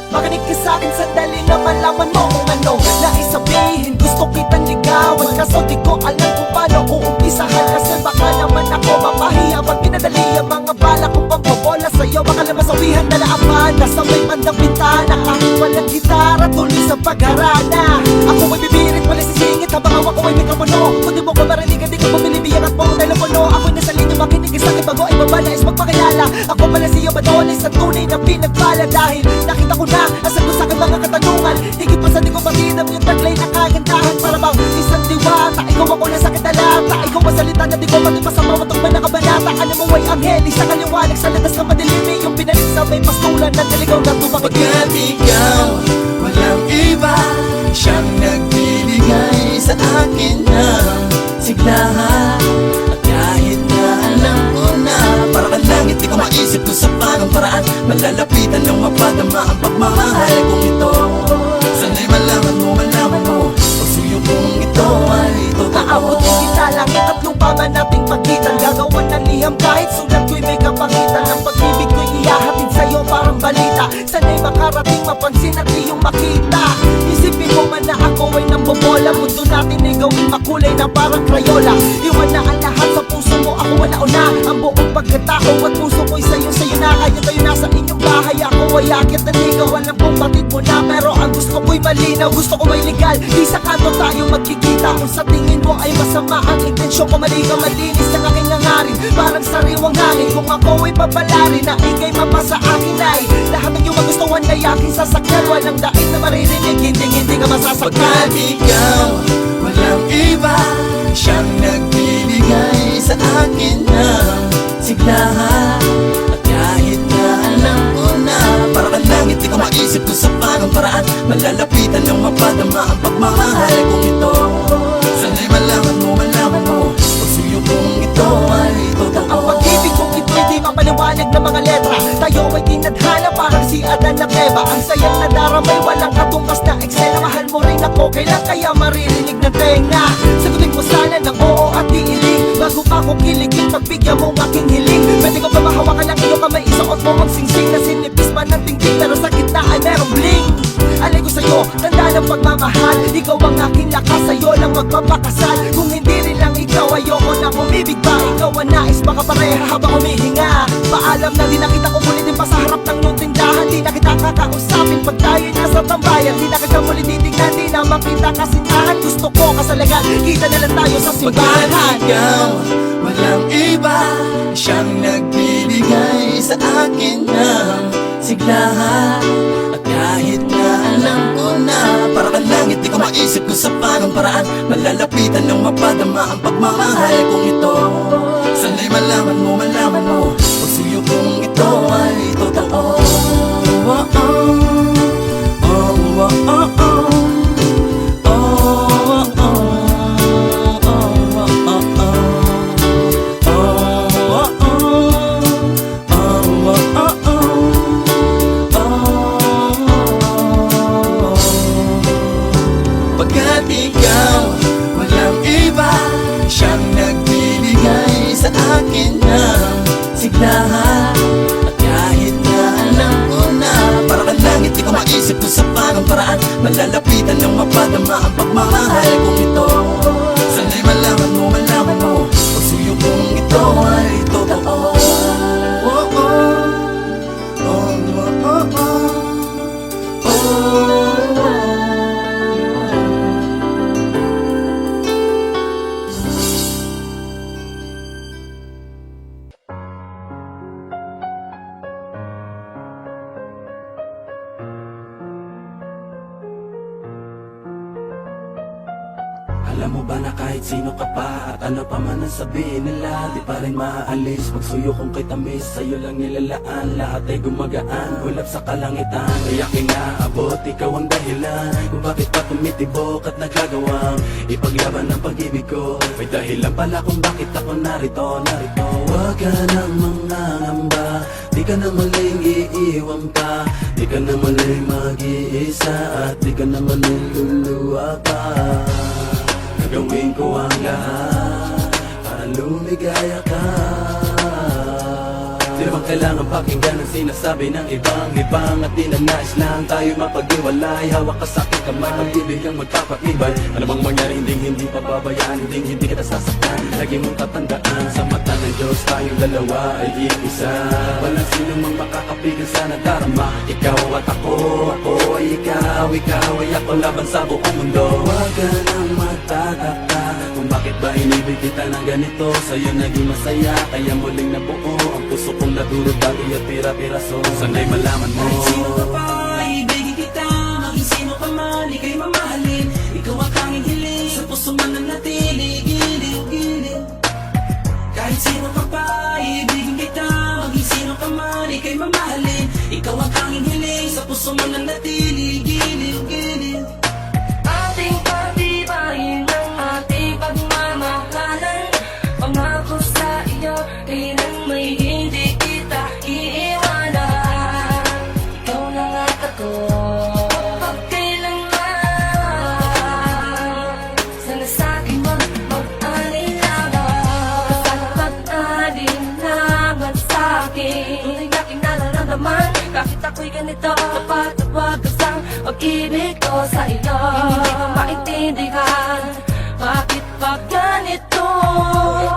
Makinig ka sa'kin sandali na malaman mo kung ano nais sabihin. Gusto kitang ligawan, kaso di ko alam kung paano uumpisahan. Kasi baka naman ako mapahiya pag pinadali ang mga bala kong pambobola sa'yo. Baka lang masawihan na laapan, nasa may bandang bintana. Kahit walang gitara, tuloy sa pag-arana. Ako ay bibirit, wala sisingit habang hawak ko ay mikropono. Kung di mo ko maranigan, di ko bumilibiyang at mo dahil puno. Ako'y nasa linya, makinig ka sa'kin bago ay mabalas magpakilala. Ako pala si kuya ba doon ay sa tunay na pinagpala? Dahil nakita ko na ang sagot sa aking mga katanungan. Higit pa sa di ko matidam yung taglay na kagandahan. Para bang isang diwata, ikaw ako na sakit alata. Ikaw ang salita na di ko matipas sa bawat tukman na kabanata. Ano mo ay anghel, isang kaliwanag sa landas ng madilim. Yung pinalik sa may pastulan na naligaw na tumakit. Pagkat ikaw, walang iba, siyang nagbibigay sa akin ng siglahan. At kahit na alam ko na para kang langit, di ko maisip kung sa parang paraan malalapitan ng mapadama ang pagmamahal kong ito. Sana'y malaman mo pagsuyo kong ito ay totoo. Aabutin kita langit at lupa man nating pagitan. Gagawan ng liham kahit sulat ko'y may kapangitan. Ang pag-ibig ko'y ihahatid sa'yo parang balita. Sana'y makarating mapansin at iyong makita. Isipin mo man na ako ay nambobola. Mundo natin ay gawing makulay na parang krayola. Iwan na ang lahat sa puso mo, ako wala una. Ang buong pagkatao at puso ko'y sa'yo na. Kaya tayo nasa inyong bahay, ako ay akit na ligaw. Alam kong batid mo na pero ang gusto ko'y malinaw. Gusto ko may legal, di sa kanto tayo magkikita. Kung sa tingin mo ay masama ang intensyon ko, mali ka malinis ang aking nangarin. Parang sariwang hangin, kung ako ay papalarin na ikay mapasa akin ay lahat ng iyong magustuhan ay aking sasakyan. Walang daig na maririnig, hindi ka masasaktan. Pagkat ikaw, walang iba, siyang nagbibigay sa akin ng siglahan. At kahit na alam ko na para kang langit, di ko maisip kung sa parang paraan malalapitan ng mapadama ang pagmamahal kong ito. Sana'y malaman mo pagsuyo kong ito ay totoo. Ang pag-ibig kong ito'y di mapaliwanag ng mga letra. Tayo ay tinadhana parang si Adan na Eva. Ang sayang na daramay, walang katungkas na eksena. Mahal mo rin ako, kailan kaya maririnig ng tenga? Sagutin mo sana ng oo at diiling bago pa ako kiligin, pagbigyan mong aking hiling. Pwede ko ba mahawakan ang iyong kamay, isuot mo magsingsing na sinipis man ng tingting, pero sa gitna ay merong bling. Alay ko sa'yo, tanda ng pagmamahal. Ikaw ang aking lakas, sa'yo lang magpapakasal. Kung hindi rin lang ikaw, ayoko na umibig pa. Ikaw ang nais, baka pareha habang humihinga. Paalam na di na kita kukulitin pa sa harap ng iyong tindahan. Di na kita kakausapin pag tayo'y nasa tambayan. Di na kita muli titignan, di na makita kasintahan. Gusto ko kasalagan, kita na lang tayo sa simbahan. Pagkat ikaw, walang iba, siyang nagbibigay sa akin ng siglahan. At kahit na alam ko na para kang langit, di ko maisip kung sa parang paraan malalapitan ng mapadama ang pagmamahal kong ito. Sana'y malaman mo pagsuyo kong ito ay totoo. Oh, oh, oh, oh, oh, oh. Pagkat ikaw, walang iba, siyang nagbibigay sa akin ng siglahan. At kahit na alam ko na para kang langit, di ko maisip kung sa parang paraan malalapitan ng mapadama ang pagmamahal kong ito. Sana'y malaman mo pagsuyo kong ito ay totoo. Oh, oh, oh, oh, oh, oh. Alam mo ba na kahit sino ka pa at ano pa man ang sabihin nila, di pa rin maaalis pagsuyo kong kay tamis, sa'yo lang nilalaan. Lahat ay gumagaan, ulap sa kalangitan. Kaya kinaabot, ikaw ang dahilan kung bakit pa tumitibok at nagagawang ipaglaban ang pag-ibig ko. May dahilan pala kung bakit ako narito. Huwag ka nang mangangamba, di ka na maling iiwan pa. Di ka na maling mag-iisa at di ka na maling luluwa pa. Gagawin ko ang lahat para lumigaya ka. Di naman kailangan pakinggan ang sinasabi ng ibang at di na nais lang tayo mapag-iwalay. Hawak ka sa aking kamay, pag-ibig ang magpapaibay. Alam ang mangyari, hindi pababayaan, hindi kita sasaktan. Lagi mong tatandaan, sa mata ng Diyos tayong dalawa ay iisa. Walang sino mang makakapigil sa nadarama. Ikaw at ako ay ikaw ay ako laban sa buong mundo. Huwag ka nang magtataka Kung bakit ba inibig kita ng ganito, sa'yo naging masaya, kaya muling nabuo ang puso kong nadurog bago at pira-piraso. Sana'y malaman mo, Kahit sino ka pa, ibigin kita. Maging sino ka man, ika'y mamahalin. Ikaw ang tanging hiling, sa puso man nanatili. Giliw. Kahit sino ka pa, ibigin kita. Maging sino ka man, ika'y mamahalin. Ikaw ang tanging hiling, sa puso man nanatili. Giliw. Ating pagtibayin ng ating pagmamahalan. Pangako sa iyo, kailan may hindi kita iiwanan. Ikaw lang at ako, pagkailanman. Sana sa'kin mag-alinlangan. Sana mag-alinlangan sa'kin. Tunay aking nararamdaman, kahit ako'y ganito, tapat at wagas ang pag-ibig ko sa iyo. Hindi ko maintindihan, bakit pa ganito?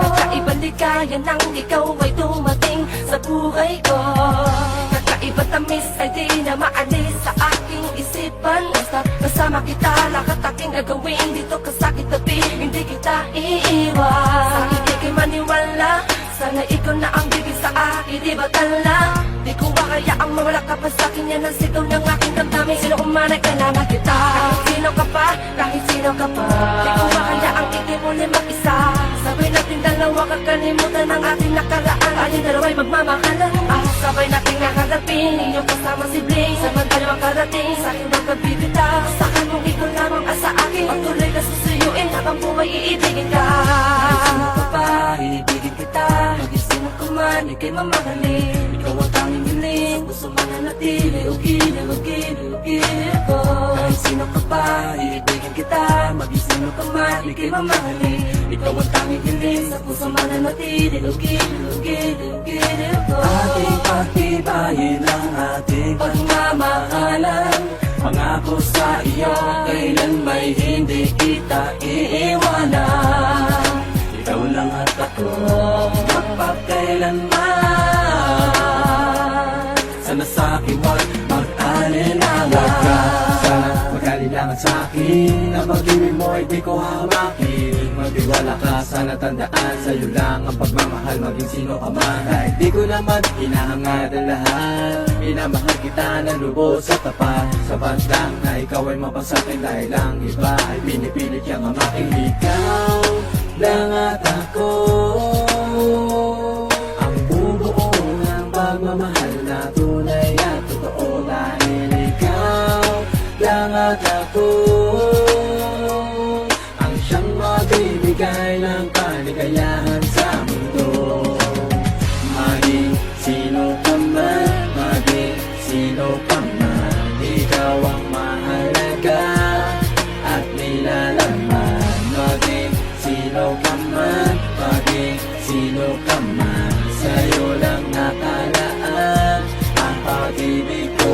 Kakaibang ligaya nang ikaw ay dumating sa buhay ko. Kakaiba tamis ay di na maalis sa aking isipan. Basta kasama kita, lahat aking gagawin dito ka sa kitabi, hindi kita iiwan. Sa hindi kay maniwala, sana ikaw na ang bibig sa akin, di ba tala? Di ko ba kaya ang mawala ka pa sa'kin, yan ang sigaw ng aking damdamin. Sino kuman ay kailangan kita, kahit sino ka pa, kahit sino ka pa. Di ko ba kaya ang ikimuli mag-isa, sabay natin dalawa kakalimutan ang ating nakaraan. Aling dalawa'y magmamahalan, sabay nating nakarapin, inyong kasama si Bling. Samantala makarating, sa'kin ang pagbibitaw. Sa'kin mong ikaw lamang sa akin, pagtuloy ka susuyuin habang buhay iibigin ka. Kahit sino ka pa, iibigin kita. Maging sino ka man, ika'y mamahalin. Ikaw ang tanging hiling, gusto man nanatili. Ugili ko. Kahit sino ka pa, iibigin kita. Maging sino ka man, ika'y mamahalin. Ikaw ang tanging hiling, sa puso man nanatili. Ugili ko. ating pagtibayin ang ating Pagmamahalan, pangako sa iyo, kailan may hindi kita iiwanan. Ikaw lang at ako, magpakailanman. Sana sa'kin wag mag-alinlangan. Sana mag-alinlangan sa'kin, ang pag-ibig mo ay di ko hamakin. Magtiwala ka, sana tandaan, sa'yo lang ang pagmamahal, maging sino ka man. Kahit di ko naman hinahangad ang lahat, minamahal kita na lubos at tapat. Sapat lang na ikaw ay mapasakin, dahil lang iba ay pinipilit kang mamaking. Ikaw lang at ako, ang bubuo ng pagmamahal na tunay at totoo. Dahil ikaw lang at ako, ang siyang magbibigay ng kaligayahan sa mundo. Maging sino ka man, maging sino ka man, ikaw ang mahalaga at nilalaman. Maging sino ka man, maging sino ka man, sa'yo lang nakalaan ang pag-ibig ko.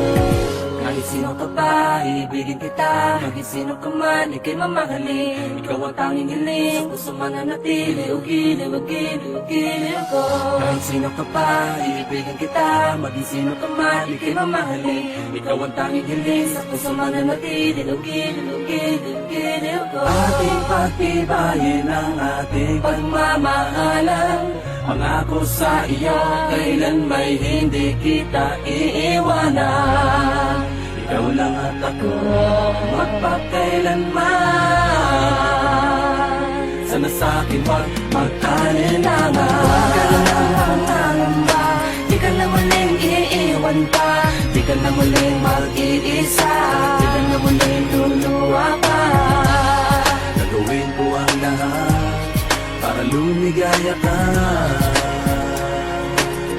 kahit sino ka pa, iibigin kita. Maging sino ka man, ika'y mamahalin. Ikaw ang tanging hiling, puso man nanatili. Ugili ko. Kahit sino ka pa, iibigin kita. Maging sino ka man, ika'y mamahalin. Ikaw ang tanging hiling, sa puso man nanatili. Ugili ko. Ating pagtibayin ang ating Pagmamahalan, pangako sa iyo, kailan may hindi kita iiwanan. Ikaw lang at ako, magpakailanman. Sana sa'kin wag mag-alinlangan. di ka na muling iiwan pa. Di ka na muling mag-iisa. Di ka na muling luluwa pa. Gagawin ko ang lahat para lumigaya ka.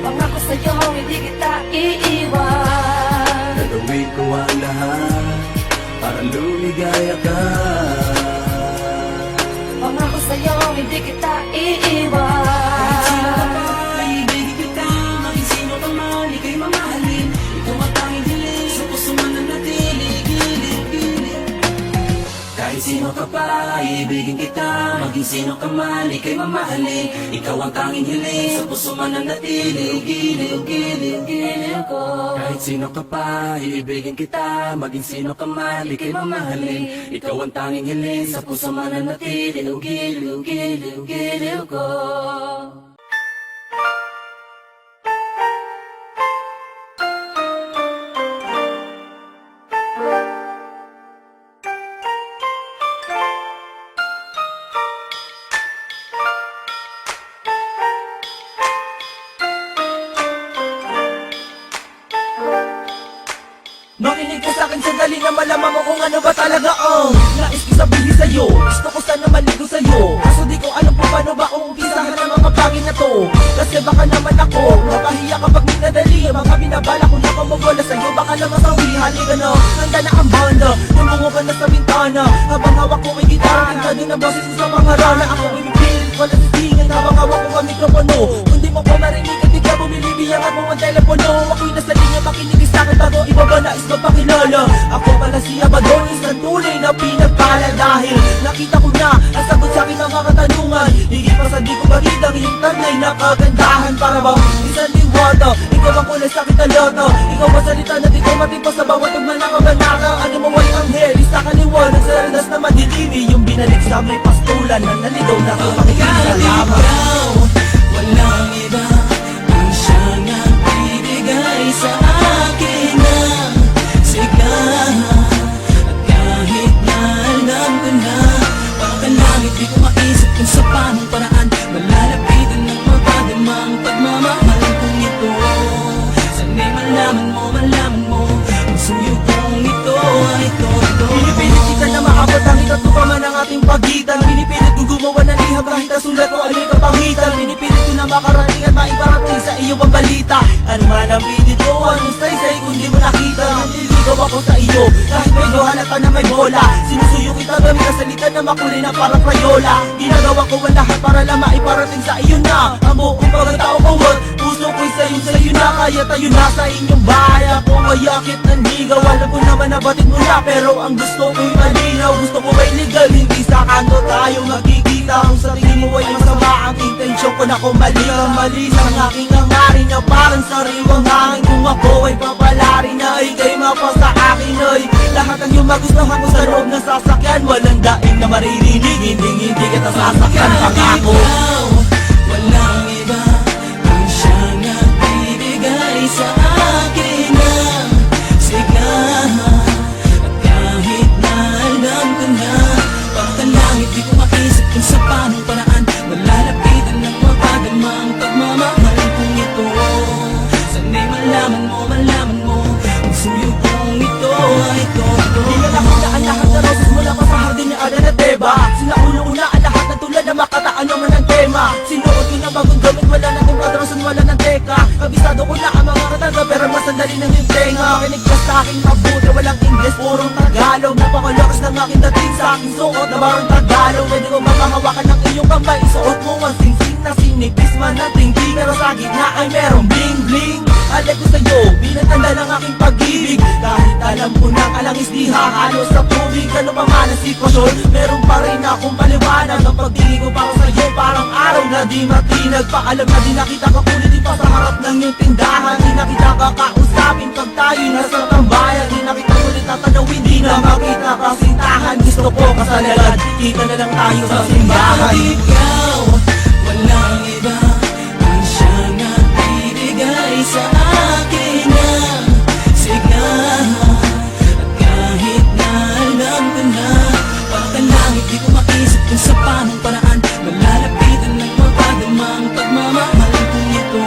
Pangako sa'yo, hindi kita iiwan. Gagawin ko ang lahat para lumigaya ka. Pangako sa'yo, hindi kita iiwan. Kahit sino ka pa, ibigin kita. Maging sino ka man, ika'y mamahalin. Ikaw ang tanging hiling, sa puso man nanatili. Giliw. Kahit sino ka pa, ibigin kita. Maging sino ka man, ika'y mamahalin. Ikaw ang tanging hiling, sa puso man nanatili. Giliw, giliw, giliw ko. Kahit sino ka pa, ibigin kita. Maging sino ka man, ika'y mamahalin. Ikaw ang tanging hiling, sa puso man nanatili. Giliw, giliw, giliw ko. Makinig ka sa'kin sandali na malaman mo kung ano ba talaga ang nais ko sabihin sa'yo. Gusto ko sana maligo sa'yo, kaso di ko alam kung paano ba uumpisahan ang mga bagay na to. Kasi baka naman ako mapahiya kapag minadali. Mga binabala ko na pamabola sa'yo, baka na masawi. Halika na, handa na ang banda, tumungo ka na sa bintana. Habang hawak ko may gitara, tingnan din ang boses ko sa mga rana. Ako ibipilit, wala sisingan habang hawak ko ang mikropono. Kung di mo ko marinig at di ka bumilibiyang mo ang telepono. Ako'y nasa linya, makinig sa'kin bago ibaba nais magpakilala. Ako pala si Abadon, isang tunay na pinagpala. Dahil nakita ko na ang sagot sa'kin ang mga katanungan. Higit pa sa di ko bakit ang iyong taglay na kagandahan. Para bang isang diwata, ikaw ang kulay sa'kin talata. Ikaw masalita na di ko matipas sa bawat tugman na kabanata. Ano mo ay ang heli sa kaliwanag sa landas na madidimi. Yung binalik sa may pastulan na naligaw na ko makikisalamat. Walang iba ang siyang nagbibigay sa akin ng sigahan. At kahit na alam ko na baka langit, di ko maisip kung sa paanong paraan malalapitan ng magpadamang pagmamahal kong ito. Sana'y malaman mo ang suyo kong ito ay totoo. Pinipilit kita na maabot ang itato pa man ang ating pagitan. Pinipilit kong gumawa ng liham kahit ang sulat ko ay may kapangitan. Pinipilit ko na makarating at maiparating sa iyo ang balita. Ano man ang pilit ko, anong say kung di mo nakita. Nandiligaw ako sa iyo kahit may gawalan ka na may bola. Sinusuyo kita gamit ang salita na makulay na parang prayola. Ginagawa ko ang lahat para lang maiparating sa iyo na ang buong pagkatao ko at puso ko'y sa'yo na. Kaya tayo na sa inyong bahay. Ako ay akit ng ligaw. Alam ko naman na batid mo na, pero ang gusto ko'y malinaw. Gusto ko ay legal, hindi sa kanto tayo magkikita. Kung sa tingin mo ay masama ang intensyon ko na kung mali ang mali ang aking hangarin na parang sariwang hangin. Kung ako ay papalari na ika'y mapasa akin ay lahat ang iyong magustuhan ko sa loob ng sasakyan. Walang daing na maririnig, hindi kita sasakyan. Pangako Walang iba ang siyang nagbibigay sa akin ng sigahan. At kahit na alam ko na baka langit, di ko maisip kung sa paanong paraan malalapitan ng mapadamang pagmamahal kong ito. Sana'y malaman mo ang suyo kong ito ay totoo. Hinalakita ang lahat na roses mula pa sa hardin ni Adan at Eva. Sinauna ang lahat na tulad na makataan naman ang tema. Sinuot ko na bagong gamit, wala na kong atrasan, wala ng teka. Kabisado ko na ang mga kataga, pero mas sandali ng yung tenga. Kinig ka sa aking mabuti, walang Ingles, purong Tagalog. Napakalakas ng aking dating sa aking suot na barong Tagalog. Pwede ko makahawakan ng iyong kamay, isuot mo ang sing-sing na sinipis man ng tingting. Pero sa gitna ay merong bling-bling. Alay ko sa'yo, binatanda ng aking pag-ibig. Kahit alam ko na kalangis di hahalo sa tubig. Ano pa man ang sitwasyon, meron pa rin akong paliwanag. Ang pagtingin ko para sa'yo, parang araw na di matinag. Paalam na di nakita ka kulit di pa sa harap ng iyong tindahan. Di nakita ka kausapin pag tayo nasa tambayan. Di nakita kulit tatanawin, di na makita kasintahan. Gusto ko kasalagad, kita na lang tayo sa simbahan. Ikaw, walang iba ang siyang nagbibigay sa akin ng sigahan. At kahit na alam ko na baka langit, di ko maisip kung sa paanong paraan malalapitan ng mapadamang pagmamahal kong ito.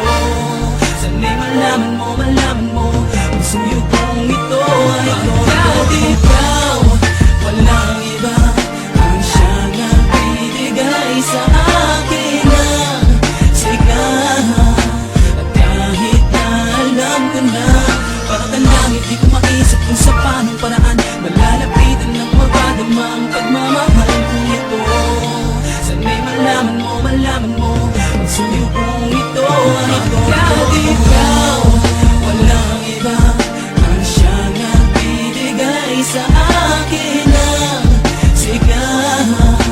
Sana'y malaman mo ang suyo kong ito ay totoo. Ikaw, walang iba ang siyang nagbibigay sa akin ng sigahan. At kahit na alam ko na baka langit, di ko maisip kung sa paanong paraan malalapitan ng mapadamang pagmamahal kong ito. Sana'y malaman mo ang suyo kong ito ay totoo. Ikaw, walang iba ang siyang nagbibigay sa akin ng sigahan.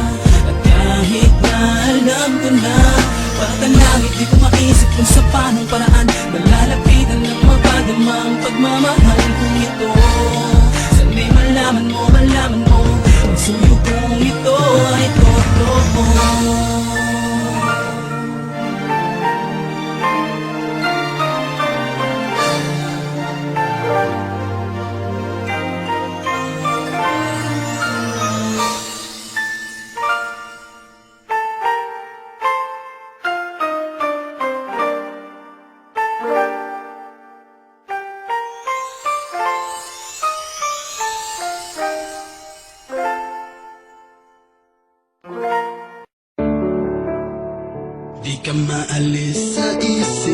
ka maalis sa isip,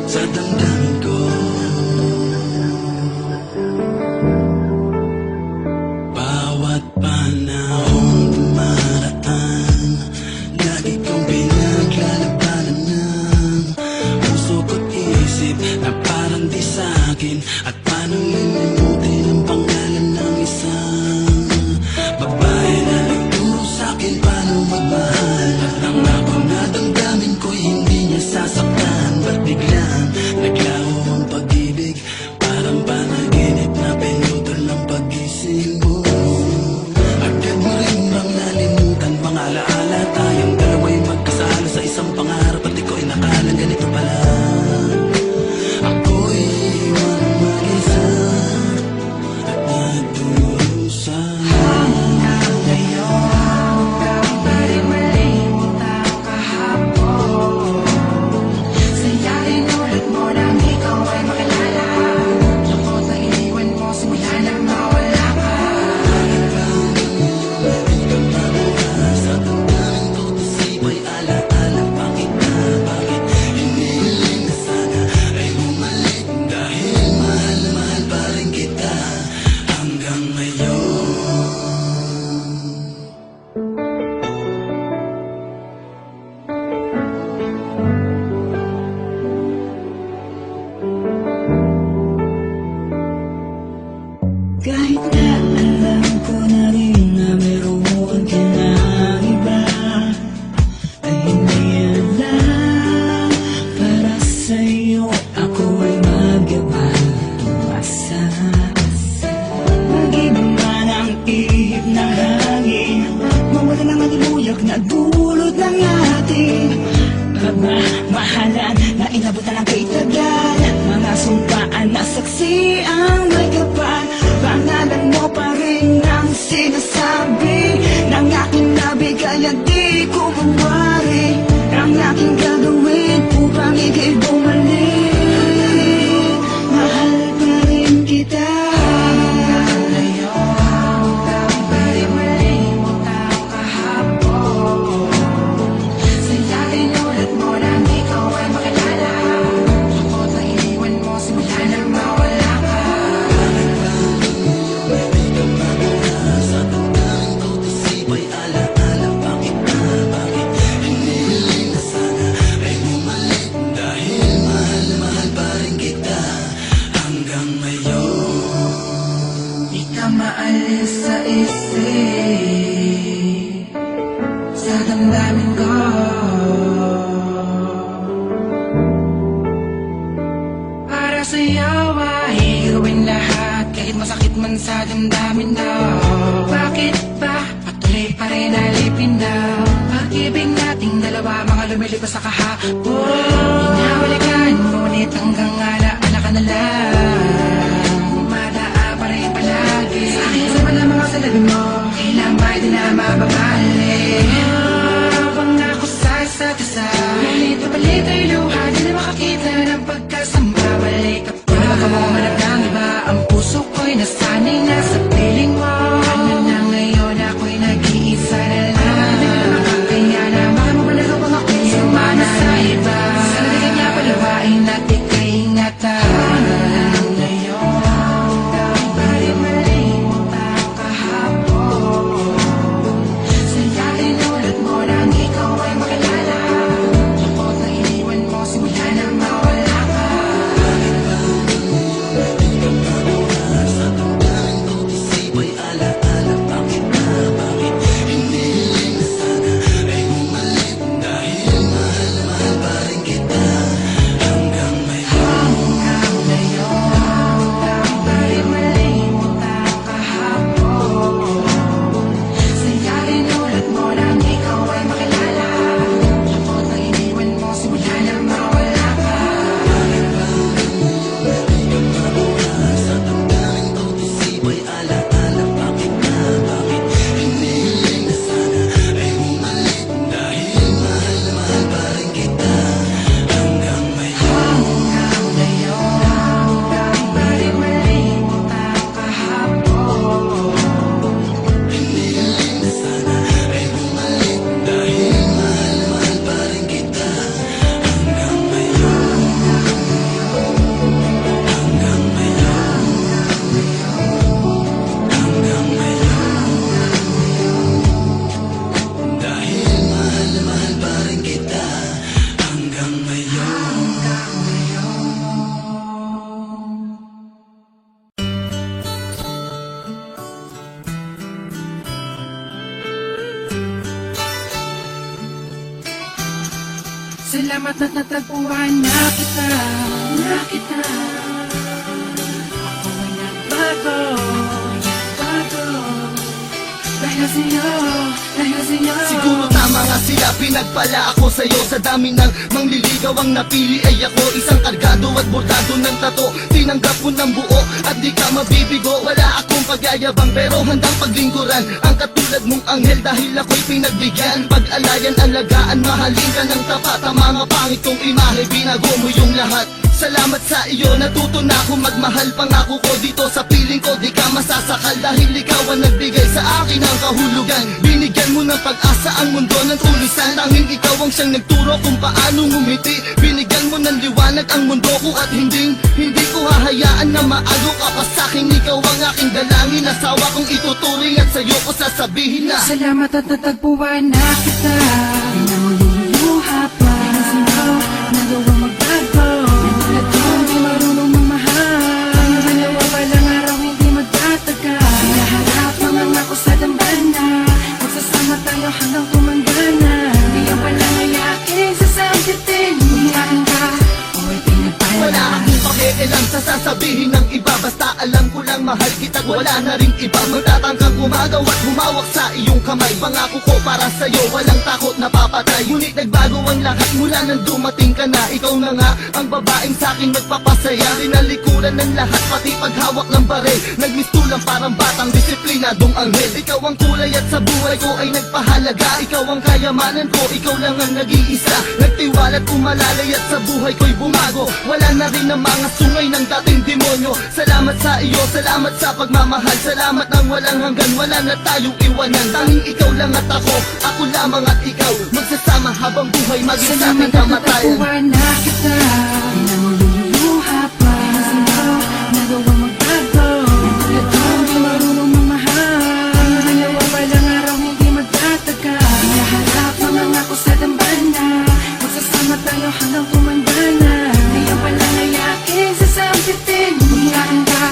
sa damdamin ko. Bawat panahon dumaraan, lagi kong pinaglalabanan ng puso ko't isip na parang di sa'kin. At paano lilimutin ang pangalan ng isang babae na nagturo sa'kin paano magmahal. At nang ako na damdamin ko'y hindi niya sasaktan, ba't biglang naglaho ang pag-ibig? Parang panaginip na pinutol ng pag-gising mo. Agad mo rin bang nalimutan mga alaala? Tayong dalawa'y magkasalo sa isang pangarap, at iko'y nakalang ganito pala. Ako'y iwan mag-isa at nagtulusan. Hanggang ngayon, pa rin malimutan kahapon. Sayarin ulit mo nang ikaw ay makilala. Lungkot na iniwan mo simula nang mawala ka. Bakit ba hindi ka mabuha sa tandaan ko? Tasipa'y alaala. Bakit na, bakit hinihiling na sana ay bumalik? Dahil mahal na mahal pa rin kita hanggang ngayon. Kahit na alam ko na rin na meron ka na iba, ay hindi alam para sa'yo ako ay magabang tumasa. Mag-iba man ang ihip ng hangin, mawala ng alimuyak na dulot ng ating pagmamahalan na inabot na lang kay tagal. Mga sumpaan na saksi ang may kapal, pangalan mo pa rin ang sinasabi ng aking nabigay at di ko mawari. Ang aking gagawin upang ika'y bumalik, mahal pa rin kita. Hanggang ngayon, pa rin malimutan kahapon. Sayarin ulit mo nang ikaw ay makilala. Lungkot na iniwan mo simula nang mawala ka. Bakit ba hindi ka mabuha sa tandaan ko? Tasipa'y alaala. Bakit na, bakit hinihiling na sana ay bumalik? Dahil mahal na mahal pa rin kita hanggang ngayon. Di ka maalis sa isip, sa damdamin ko. Para sa'yo ay gawin lahat, kahit masakit man sa damdamin daw. Bakit ba patuloy pa rin alipin daw? Pag-ibig nating dalawa, mga lumilipas sa kahapon. Hinawalikan, ngunit hanggang alaala ka na lang. Madaa pa rin palagi sa akin, sama na mga salabi mo. Kailan ba'y di na mababalik? Pangako sa isa't isa, ngunit papalit ay luha, di na makakita ng pagkasama. Balik ka pa, baka mo manap ng iba. Ang puso ko'y nasanay na sa piling mo. Ano na ngayon, ako'y nag-iisa na lang. Hindi ko na makakaya na, baka mo malagaw pang ako'y sumana sa iba. Sana di kanya palawain at ika'y Salamat at natagpuan na kita. Ako ay nagbago. Dahil sa'yo. Siguro tama nga sila, pinagpala ako sa'yo. Sa dami ng mangliligaw ang napili ay ako. Isang kargado at bordado ng tato. Tinanggap ko ng buo at di ka mabibigo. Wala akong pagyayabang pero handang paglingkuran ang katulad mong anghel dahil ako'y pinagbigyan. Pag-alayan, alagaan, mahalin ka ng tapat. Ang mga pangit kong imahe, binago mo yung lahat. Salamat sa iyo, natuto na ako magmahal. Pangako ko dito sa piling ko, di ka masasakal. Dahil ikaw ang nagbigay sa akin ng kahulugan. Binigyan mo ng pag-asa ang mundo ng tulisan. Tanging ikaw ang siyang nagturo kung paano ngumiti. Binigyan mo ng liwanag ang mundo ko at hindi ko hahayaan na maago ka pa sa'kin. Ikaw ang aking dalangin, asawa kong ituturing at sa'yo ko sasabihin na Salamat at natagpuan na kita. Pinamululuha pa. Nagawang magbago. At hindi marunong mamahal. Ang dalawa palang araw hindi magtatagal. Lahat mga ngako sa dambana. Magsasama tayo hanggang tumangana. Di ang palangayaking sasampitin. Umiyakin ka, o'y pinagpala. wala akong pakialam sa sasabihin ng iba. Basta alam ko lang mahal kita, wala na rin iba. Magtatangkang gumagaw at humawak sa iyong kamay. Pangako ko para sa'yo, walang takot na papatay. Ngunit nagbago ang lahat mula nang dumating ka na. Ikaw na nga ang babaeng sa'kin magpapasaya. Tinalikuran ng lahat, pati paghawak ng bare. Nagmistulang parang batang disiplinadong anghel. Ikaw ang kulay at sa buhay ko ay nagpahalaga. Ikaw ang kayamanan ko, ikaw lang ang nag-iisa. Nagtiwala't umalalay at sa buhay ko'y bumago. Wala na rin ang mga sungay ng dating demonyo. Salamat sa iyo, salamat sa pagmamahal. Salamat ng walang hanggan, wala na tayong iwanan. Tanging ikaw lang at ako lamang at ikaw. Magsasama habang buhay, maging sa ating Salamat at kamatayan. natagpuan na kita. Pinamululuha pa. Nagawang magbago. At hindi marunong mamahal. Ang dalawa palang araw hindi magtatagal. Lahat mga ngako sa dambana. Magsasama tayo hanggang tumandana. Di ang palangayaking sasampitin. Umiyakin ka,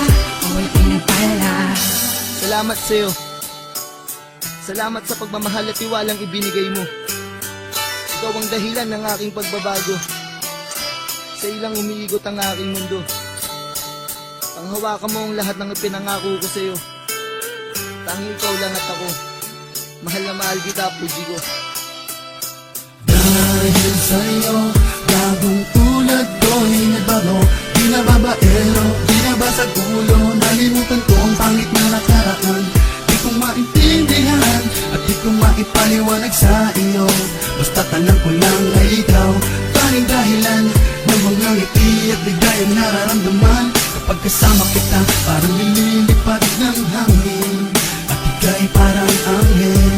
o'y pinagpala. Salamat sa'yo. Salamat sa pagmamahal at tiwalang ibinigay mo. Ikaw ang dahilan ng aking pagbabago. Sa ilang umiigot ang aking mundo. Panghawakan mo ang lahat ng ipinangako ko sa'yo. Tanging ikaw lang at ako. Mahal na mahal kita, puji ko. Dahil sa'yo, bagong tulad ko'y nagbago. Di na babaero, di na basag ulo. Nalimutan ko ang pangit na nakaraan. Di ko maintindihan at di ko maipaliwanag sa iyo. Basta alam ko lang ay ikaw, tanging dahilan ng mga ngiti at bigay ang nararamdaman. Kapag kasama kita, parang lilipad ng hangin. At ika'y parang anghel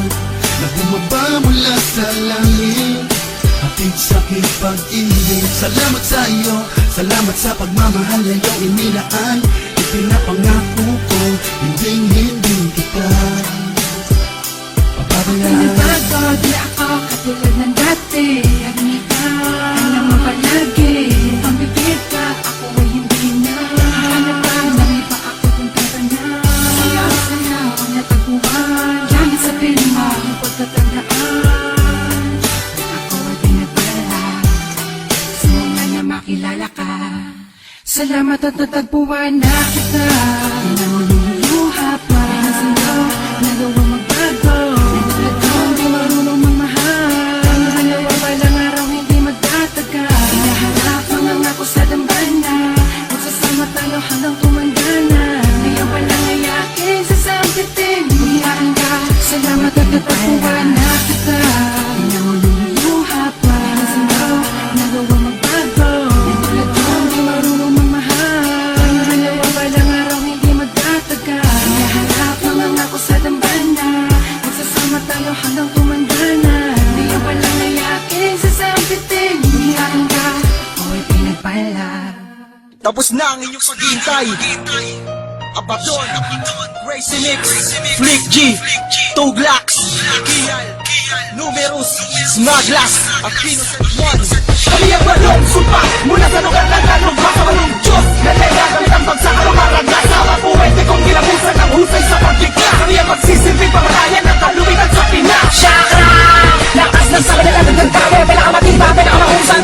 na bumaba mula sa langit. Hatid sa'king pag-ibig. Salamat sa iyo, salamat sa pagmamahal na iyong inilaan. Ipinapangako ko, hindi kita papabayaan. Pinabago, di ako katulad ng dati. Ang ikaw, ay naman palagi. Ang bibig ka, ako ay hindi na. Hanap ka, nang iba ako kung tatanda. Sayaw ang natagpuan. Gamit sa pinma, ang pagkatandaan. Ako ay pinagpala. Simula na makilala ka. Salamat at natagpuan na kita. Pinamululuha pa. Nagawang magbago. At hindi marunong mamahal. Ang dalawa palang araw hindi magtatagal. Lahat mga ngako sa dambana. Magsasama tayo hanggang tumandana. Di ang palangayaking sasampitin. Umiyakin ka. Salamat at natagpuan na kita. Pinamululuha pa. Nagawang magbago. At hindi marunong mamahal. Ang dalawa palang araw hindi magtatagal. Lahat mga ngako sa dambana. Magsasama tayo hanggang tumandana. Di ang palangayaking sasampitin. Umiyakin ka, o'y pinagpala. Tapos na ang inyong paghihintay. Abadon, Crazy Mix, Flick G, Tuglax, Kial, Numerous, Smaglas, Aquino Set 1. Kami ang balong sumpa, mula sa lugar ng lalong makabalong Diyos. Nalayagamit ang pagsakalo maraglas. Sama buhay di kong gilabusan ng husay sa pagkikla. Kami ang magsisilbing pamatayan ng kaluwigan sa Pinas. Chakra! Lakas ng sa kanila ng tayo, pinakamatibay, pinakamahusay.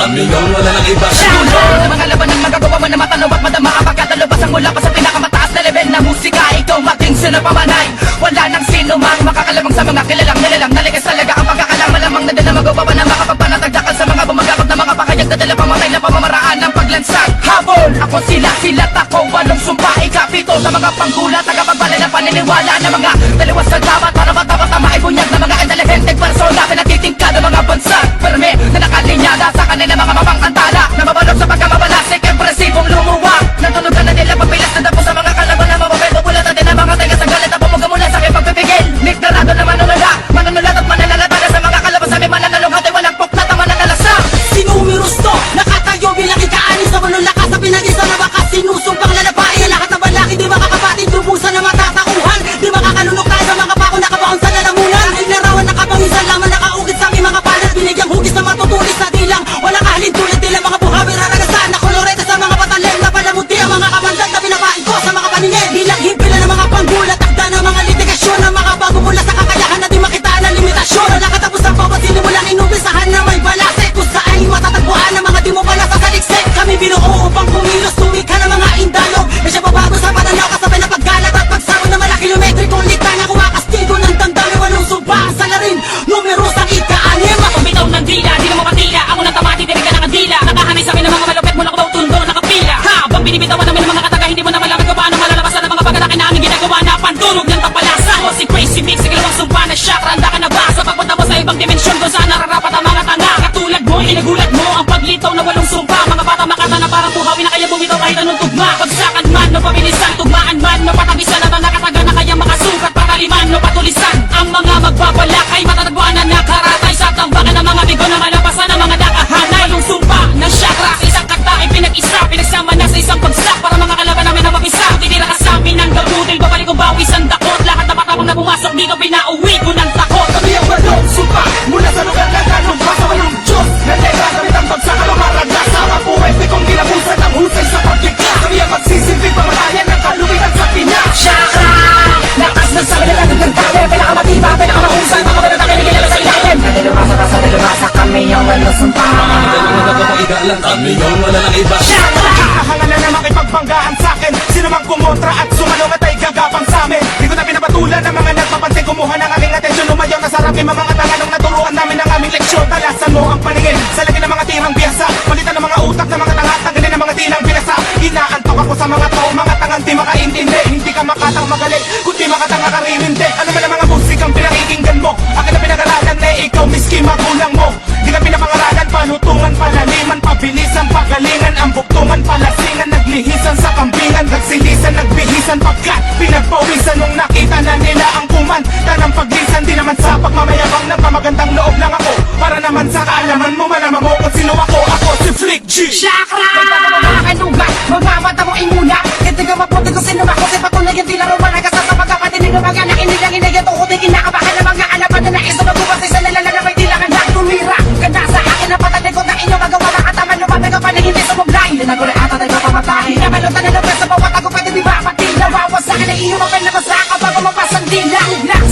Kami yun, wala nang iba. Dulo ng mga laban ng magagawa mo na matanaw at madama kapag katalabasan mula pa sa pinakamataas na level na musika. Ikaw maging sinapamanay. Wala nang sino mang makakalamang sa mga kilalang nilalang. Nalikas talaga ang pagkakalang malamang na dala magawa pa na makapagpanatagdakan sa mga bumagakot na mga pakayag na dala pamatay na pamamaraan ng paglansag. Habol! Ako silat ako, walong sumpa, ikapito sa mga panggulat, tagapagbala ng paniniwala na mga dalawas sa dapat para matapat na maibunyag na mga intelihenteng persona pinatitingka ng mga bansa. Perme na nakalinyada sa kanila mga mapangantala na mabalog sa pagkamabalasik, impresibong lumuwag. Natunugan na nila pagpilas na dapo sa mga kalaban na mababento. Bulatan din ang mga taga sa galit na pumuga mula sa aking pagpipigil. Niktarado na manunulat at mananalatala sa mga kalaban sa may mananalong hati walang puklat ang mananalasa. Sinumiros to, nakatayo bilang ikaanis na walang lakas na pinag-isa na baka sinusumpang lalabain. Lahat ng balaki di makakapatid, lubusan na matatauhan. Di makakalunok tayo sa mga pako nakabaon sa lalamunan. Naglarawan nakapangisan lamang nakaugit sa aming mga palat. Binigyang hugis na matutulis na dilang walang kahalin tulad nila mga buhawi raragasan. Na kolorete sa mga patalim na palamuti ang mga kamandag na pinapain ko sa mga paningin. Bilang himpilan ng mga panggulat, takda ng mga litigasyon ng mga bago mula sa kakayahan na di makitaan ng limitasyon. Wala katapos ang bawat sinimulang inumpisahan na may balase kung saan matatagpuan ng mga di mo pala sa saliksik. Kami binuo upang kumilos, tumika ng mga indalog na siya babago sa pananaw kasabay na paggalat at pagsamo ng mga kilometrikong lita na kumakastigo ng damdami walong sumpa ang salarin. Numeros ang ika-anim. Kung bitaw ng dila, di na mapatila. Ako ng tamati, di rin ka nakadila. Nakahanay sa akin ng mga malupit mula ko daw tundo, nakapila. Habang binibitawan namin ng mga kataga, hindi mo na malaman kung paano malalabasan ng mga pagkatake namin ginagawa na pandurog ng tapalasa. Ako si Crazy Mix, ikalawang sumpa na chakra. Handa ka na ba sa pagpunta mo sa ibang dimensyon kung saan nararapat ang mga tanga? Katulad mo, inagulat mo ang paglitaw na walong sumpa. Mga bata makata na parang buhawi na kaya bumitaw kahit anong tugma. Pagsakan man, no pabilisan, tugmaan man, no patabisan na mga kataga na kaya makasukat, pataliman, no patulisan. Ang mga magbabalak ay matatagpuan na nakaratay sa tambakan ng mga bigo na malabasan ng mga nakahanay. Walong sumpa na chakra sa isang kata ay pinag-isa, pinagsama na sa isang bagsak para mga kalaban namin na mapisa. Titira ka sa amin ng gabudil, babalik ko bawis ang dakot. Lahat na patapang na pumasok dito, pinauwi ko ng takot. Kami ang walong sumpa mula sa lugar na kalumpa sa walong Diyos. Nandera kami ang bagsak ang mga ragasa. Mabuhay kong ginabusan ng husay sa pagkikla. Kami ang magsisilbing pamatayan ng kaluwitan sa Pinas. Chakra! Lakas na sa kanilang ng tayo. Pinakamatibay, pinakamahusay, mga manatake na kilala sa ilalim. Nalilubasa kami ang walong sumpa. Igalang kami yun, wala nang iba. Kahangalan na makipagbanggaan sa'kin. Sino mang kumontra at sumalong at ay gagapang sa'min. Di ko na pinapatulan ng mga nagpapansin. Kumuha ng aking atensyon, lumayaw na sarap yung mga tanganong naturuan namin ng aming leksyon. Talasan mo ang paningin sa lagi ng mga tirang biyasa. Palitan ng mga utak ng mga tanga, tanggalin ng mga tilang binasa. Inaantok ako sa mga tao, mga tangang di makaintindi. Hindi ka makatang magaling, kundi makatang makaririndi. Ano man ang mga musikang pinakikinggan mo? Akin na pinag-aralan na ikaw miski magulang mo. Di ka pinapangaralan, panutungan, palaliman, pabilisan, pagalingan, ang buktungan, palasingan, naglihisan sa kambingan, nagsilisan, nagbihisan, pagkat pinagpawisan nung nakita na nila ang kuman. Tanang paglisan, di naman sa pagmamayabang, nagmamagandang loob lang ako. Para naman sa kaalaman mo, malaman mo kung sino ako. Ako si Flick G. Chakra! Kanugat, magmamata mo imuna. Hindi ka maputi kung sino ako. Si patuloy yung tila rin wala kasama pagkapatinig ng mga anak. Inilang inagyan tukutin, kinakabahan ng mga alapan na nais na magbubatay sa lalala na may tila kang tumira. Ganda sa akin ang patanig ko na inyong magawa ng kataman. Lumapit ka panig, hindi sumublay. Hindi na ko rin ata tayo papatahin. Nabalutan na ng sa bawat ako pwede di ba pati. Nawawasakan ang iyong mapel na masaka bago mapasang dila.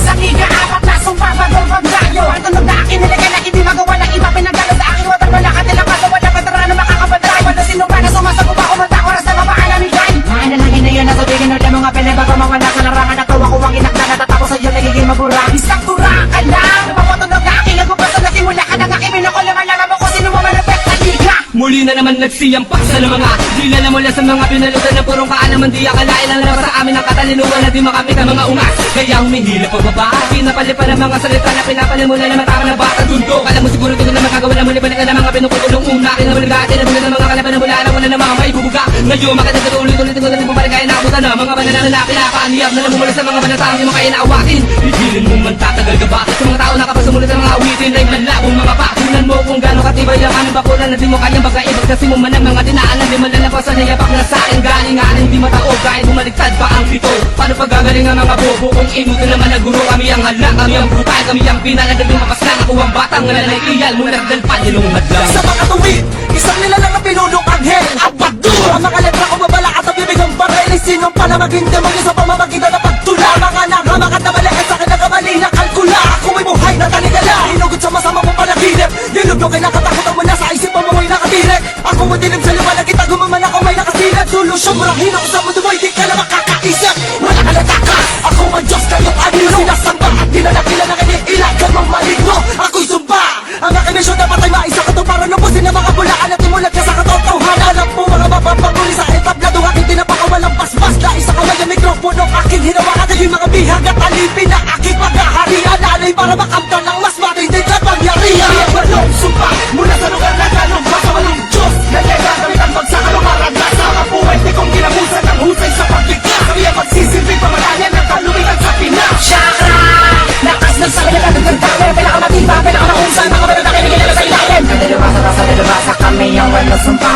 Sa higa, apat na sumpa bago pagdayo. Ang tunog na akin nilagay na hindi magawa ng iba. Pinagalo sa akin, watang wala ka nilang magawa na patara na makakabaday. Wala sino pa na sumasagot ako mata oras na mapaalam ni Jai. Mga nalangin na yun, nasa bigin ulit mga pele bago mawala sa larangan. At tawa ko ang inakda na tatapos sa iyo nagiging mabura. Isang tura ka lang, napapatunog na aking nagubasa na simula ka ng aking pinakulaman mo kung sino mo malapit na liga. Muli na naman nagsiyampak sa mga dila na mula sa mga pinalutan na purong kaalaman. Di akalain lang naman sa amin ang katalinuhan na di makamit ang mga ungas. Kaya humihila pababa, pinapalipan ng mga salita na pinapalimulan na matama ng bata dundo. Kala mo siguro ito na magagawa na muli balik na mga pinukulong una. Kinabaligaan din na mula ng mga kalaban na mula na wala na mga maibubuga. Ngayon makatagad ulit-ulit ko na rin bumalik kaya naabutan na mga banana na pinakaaniyap na namumula sa mga banatang di makaya naawatin. Pigilin mo man tatagal ka ba sa mga tao na kapasumulit ng mga awitin na imalabong mga patunan mo kung gano'ng katibay ang aming bakulan na di mo kayang bagaibag kasi mo man ang mga dinaanan di malalapasan na yapak na sa akin galingan hindi mataog kahit bumaliktad pa ang pito. Paano pagagaling ang mga bobo kung inutin naman na guro kami ang hala kami ang brutal kami ang pinaladag ng mapaslang ako ang batang nanay iyal mo nagdalpan nilong madlang Sa mga tuwid, isang nila lang ang pinulong anghel. Abagdur! Ang mga letra ko babala at ang bibig ng barel. Sinong pala maghindi mo sa pamamagitan na pagtula. Mga nangamakat na mali at sa akin nakamali na kalkula. Ako ay buhay na taligala. Inugot sa masama mong panaginip. Nilugyo kay nakatakot ang muna sa isip mo mo'y nakatip. Di sinasamba at kinalakila na kiniilagan mong maligno. Ako'y sumba. Ang aking misyon dapat ay maisa ko to para lubusin ang mga bulaan at imulat ka sa katotohanan. Alam mo mga mapapaguli sa entablado aking tinapakawalang basbas. Naisa ko may mikropono aking hinawakan at yung mga bihag at alipin na aking paghaharian. Alay para makamtan ng mas matindi na pangyarihan. Walong sumpa mula sa lugar na ganong basa walong Diyos na gagamit ang pagsakalong maraglas sa mga buhay di kong ginabusan ng husay sa pagligtas. Kami ang magsisilbing pamalayan ng kalumitan sa Pinas. Chakra! Lakas ng sabi na nagaganda pero pinakamatibay, pinakamahusay mga meron na kinikilala sa ilalim. Nadalubasa kami ang walang sumpa.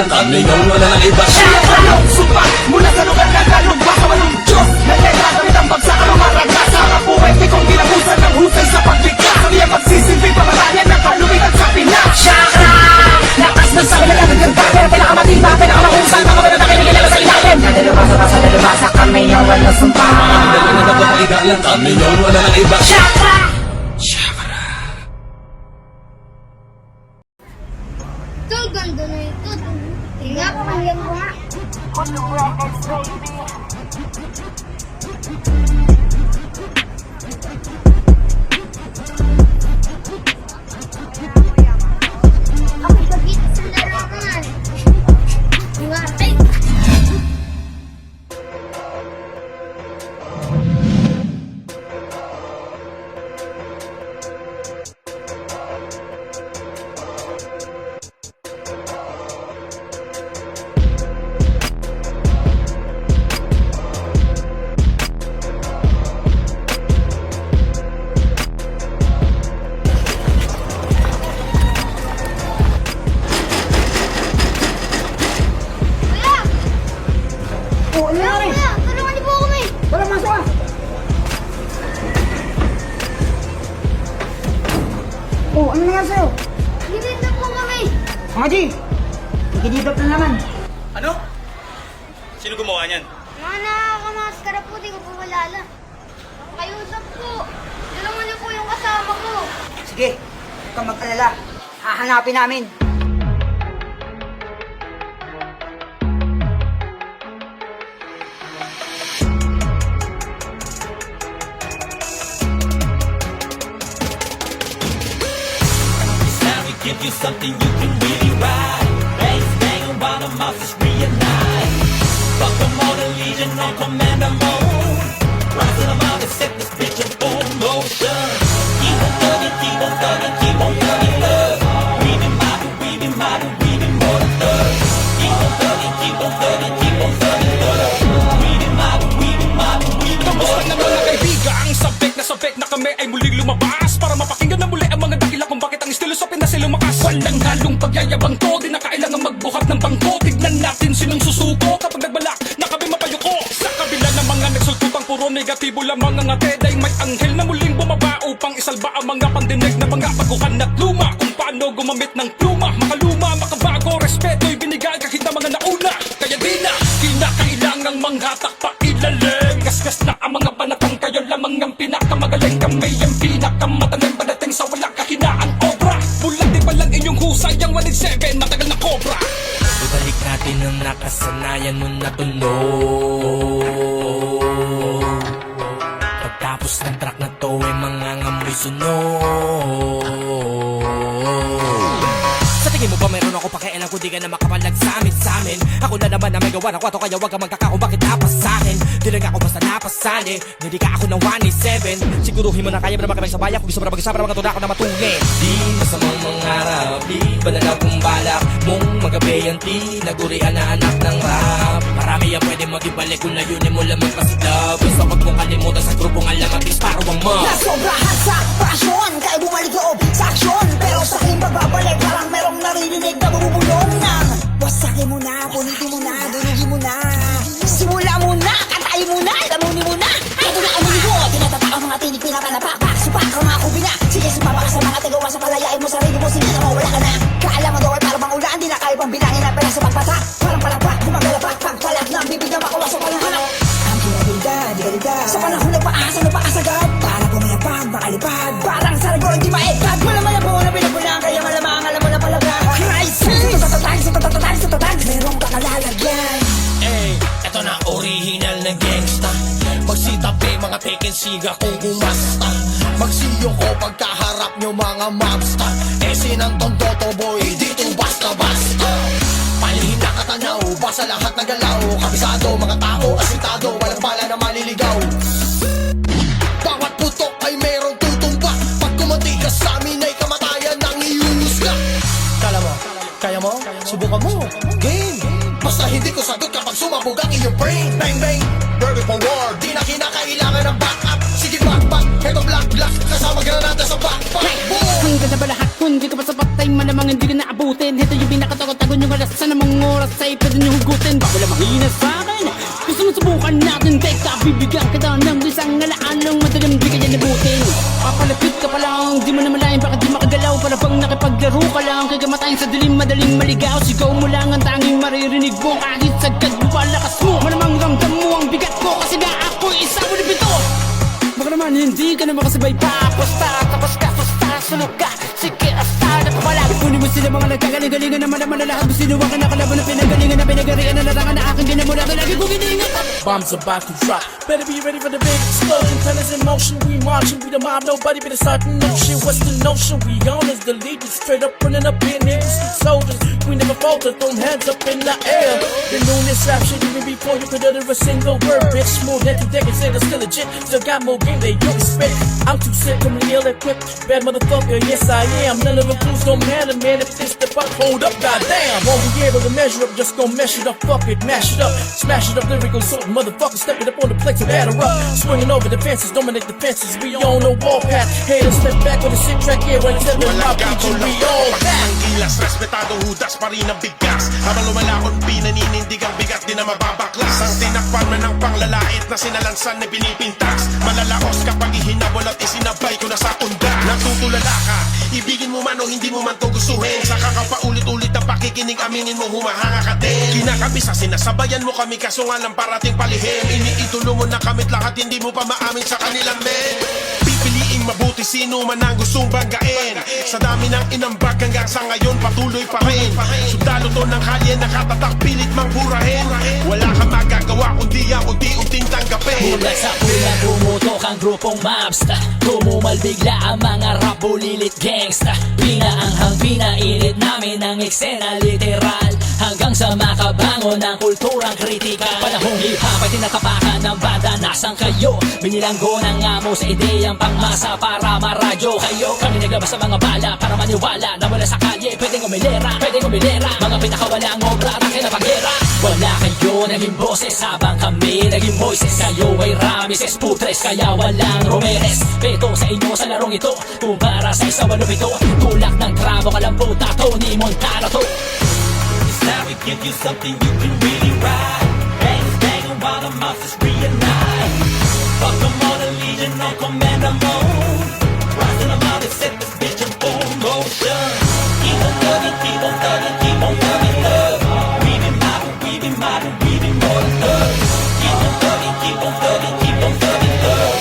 Kami yung wala ng iba. Chakra! Walong sumpa mula sa lugar na ganong basa walong Diyos na gagamit ang pagsakalong maraglas sa mga buhay di kong ginabusan ng husay sa pagligtas. Kami ang magsisilbing pamalayan ng kalumitan sa Pinas. Chakra! Lakas ng sabi na nagaganda pero pinakamatibay, pinakamahusay mga meron na kinikilala sa ilalim. Nadalubasa kami ang walang sumpa. Kami yung wala ng iba. Chakra! Ito, ganda na ito. Tingnan ko, mahiyang ko nga. Ako gagita sa larangan. Diba? Ay! Kuya, tulungan niyo po kami. Tara, masok ka. Oh, ano nangyari sa'yo? Gilid po kami. Mga G, ikididap na naman. Ano? Sino gumawa niyan? Mga nakakamaskara po, di ko po malala. Pakiusap po. Tulungan niyo po yung kasama ko. Sige, huwag kang mag-alala. Hahanapin namin. Give you something you can really ride. Bang, bang, while the mouse is realigned. Fuck them all, the legion on commander mode. Rise to the mountain, set this bitch in full motion. Keep on thugging, keep on thugging, keep on thugging, love. We be modern, we be modern, we be more than thugs. Keep on thugging, keep on thugging, keep on thugging, love. We be modern, we be modern, we be more Kamusta than naman thugs. na kaibigan? Sabek na kami ay muling lumabas para mapakinggan na muli ang mga dakila kung bakit ang estilo sa Pinas ay lumakas. Walang halong pagyayabang to, di na kailangan magbuhat ng bangko. Tignan natin sinong susuko kapag nagbalak na kami mapayuko. Sa kabila ng mga nagsulputang puro negatibo lamang ang atid ay may anghel na muling bumaba upang isalba ang mga pandinig na mga baguhan at luma. Kung paano gumamit ng pluma, makaluma, makabago, respeto'y binigay kahit na mga nauna. Kaya di na kinakailangang manghatak pa ilalim. Gasgas na ang mga banatang kayo lamang ang pinakamagaling. Kami ang pinakamatandang padating sa walang kahinaan obra. Bulag di ba lang inyong husay ang 187 matagal na cobra. Ibalik natin ang nakasanayan mo na tunog. Pagtapos ng track na to ay mangangamoy sunog. Sa tingin mo ba meron ako pakialam kung di ka na makapalag sa amin? Ako na naman na may gawa ng kwato kaya wag kang magkakakong bakit napas sa'kin. Di lang ako basta napasali, hindi ka ako ng 187. Siguruhin mo na kaya mo naman kami sa bayan kung gusto mo na mag-isa para mga tuna ako na matulin. Di masamang mangarap, di banalaw kung balak mong magabeyanti, nagurian na anak ng rap. Marami yan pwede mag-ibalik kung layunin mo lamang kasi love. Basta wag mong kalimutan sa grupong alamat disparo ang mob. Nasobrahan sa pasyon, kaya bumalik loob sa aksyon. Pero sa aking pagbabalik, parang merong naririnig na bumubulong ng wasakin mo na, punitin mo na, durugin mo na. Simula mo na, katayin mo na, tamunin mo na. Ito na amunin mo, tinatatak ang mga tinig, pinakanapak. Supak ang mga kubina, sige sumama ka sa mga tigawa sa palayain mo, sarili mo, sige na mawala ka na. Kaalam mo daw ay parang ulan, di na kaya pang bilangin ang pera sa pagpatak. Parang palakpak, gumagalapak, pagkalat ng bibig na makuha sa palahanap. Ang kinabilidad, di kalidad, sa panahon nagpaasa, nagpaasagad. Para pumayapag, makalipad, parang sargo, hindi maekad. Malamala mo na pinapulang, kaya malamang alam mo na palaga. Crisis! Sa tatag, merong kakalalagyan. Ey, eto na original na gangsta. Magsitap Kasi mga taken siga kung gumasta. Magsiyo ko pagkaharap nyo mga mobster. Sinang tondoto boy, dito basta-basta. Palihim na katanaw, basa lahat ng galaw. Kabisado, mga tao, asintado, walang bala na maliligaw. Bawat putok ay merong tutumba. Pag kumunti ka sa amin ay kamatayan ng iyong husga. Kala mo, kaya mo, subukan mo, game. Basta hindi ko sagot kapag sumabog ang iyong brain. Bang bang, ready for war. Di na kinakailangan ng backup. Sige back, heto black, kasama granada sa backpack. Boom! Hanggang na ba lahat kung di ka pa sapat ay malamang hindi ka naabutin. Ito yung pinakatagot-tagon yung alas sa namang oras ay pwede nyo hugutin. Bago lang mahina sa akin, gusto mo subukan natin. Teka, bibigyan kita ng isang alaalang madalang di ka yan nabutin. Papalapit ka pa lang, di mo na malayan bakit di makagalaw. Para bang nakipaglaro ka lang, kaya kamatayin sa dilim madaling maligaw. Sigaw mo lang ang tanging maririnig mo, kahit sagad mo palakas mo. Malamang ramdam mo ang bigat ko, kasi na ako'y isa mo na bito. Baka naman hindi ka na makasabay pa. Tapos ka, sunod ka. Sige, asta na pumalag. Kunin mo sila mga nagkagaling-galingan naman naman na lahat. Sinuwa ka na kalaban na pinagalingan na pinagarian na larangan na aking ginamula. Lagi kong giningat. Bombs about to drop. Better be ready for the big explosion. Tennis in motion, we marching. We the mob, nobody be the certain notion. What's the notion? We owners, the leaders. Straight up running up in here. Street soldiers. We never falter, throw hands up in the air. Been doing this rap shit even before you could utter a single word. Bitch, more than 2 decades, say they're still legit. Still got more game than you expect. I'm too sick, I'm real equipped. Bad motherfucker, yes I am. None of the clues don't matter, man. If this the fuck, hold up, goddamn. Won't be able to measure up, just gon' mesh it up, fuck it, mash it up. Smash it up, lyrical sort, motherfucker, stepping up on the plate to batter up. Swinging over the fences, dominate the fences. We on the warpath. Haters step back with a sick track here, right there with my preacher. We all back. Ilas, respetadong hudas pa rin ang bigkas. Habang lumalakon, pinaninindig ang bigat, di na mababaklas. Ang tinakpan man ng panglalait na sinalansan na pinipintas. Malalaos kapag ihinabol at isinabay ko na sa unda. Natutulala ka, ibigin mo man o hindi mo man to gustuhin. Saka ka pa ulit-ulit na pakikinig, aminin mo humahanga ka din. Kinakabisa, sinasabayan mo kami kaso nga lang parating palihim. Iniitulo mo na kamit lahat, hindi mo pa maamin sa kanilang men. Pipiliing mabuti sino man ang gustong banggain. Sa dami ng inambag hanggang sa ngayon patuloy pa rin. Sundalo to ng kalye, nakatatak pilit mang burahin. Wala kang magagawa kundi ang unti-unting tanggapin. Mula sa una tumutok ang grupong mobsta. Tumumal bigla ang mga rap bulilit gangsta. Pinaanghang pinainit namin ang eksena literal. Hanggang sa makabangon ng kulturang kritikal. Panahong hip-hop ay tinatapakan ng banda. Nasaan kayo? Binilanggo ng amo sa ideyang pangmasa para maradyo kayo. Kami naglabas sa mga bala para maniwala na wala sa kalye pwedeng umilera, mga pinakawalang obra at akin na panggera. Wala kayo naging boses habang kami naging voices. Kayo ay Rameses Putres kaya walang Romeres. Peto sa inyo sa larong ito kumpara sa isa walong ito. Tulak ng tramo kalambuta Tony Montana to. It's time we give you something you can really ride. Bang, bang, while the monsters reunite. Fuck them all, the legion on commander mode. Rise in the mountain, set this bitch in full motion. Keep on thugging, keep on thugging, keep on thugging, love. We be mobbing, we be mobbing, we be more than thugs. Keep on thugging, keep on thugging, keep on thugging, love.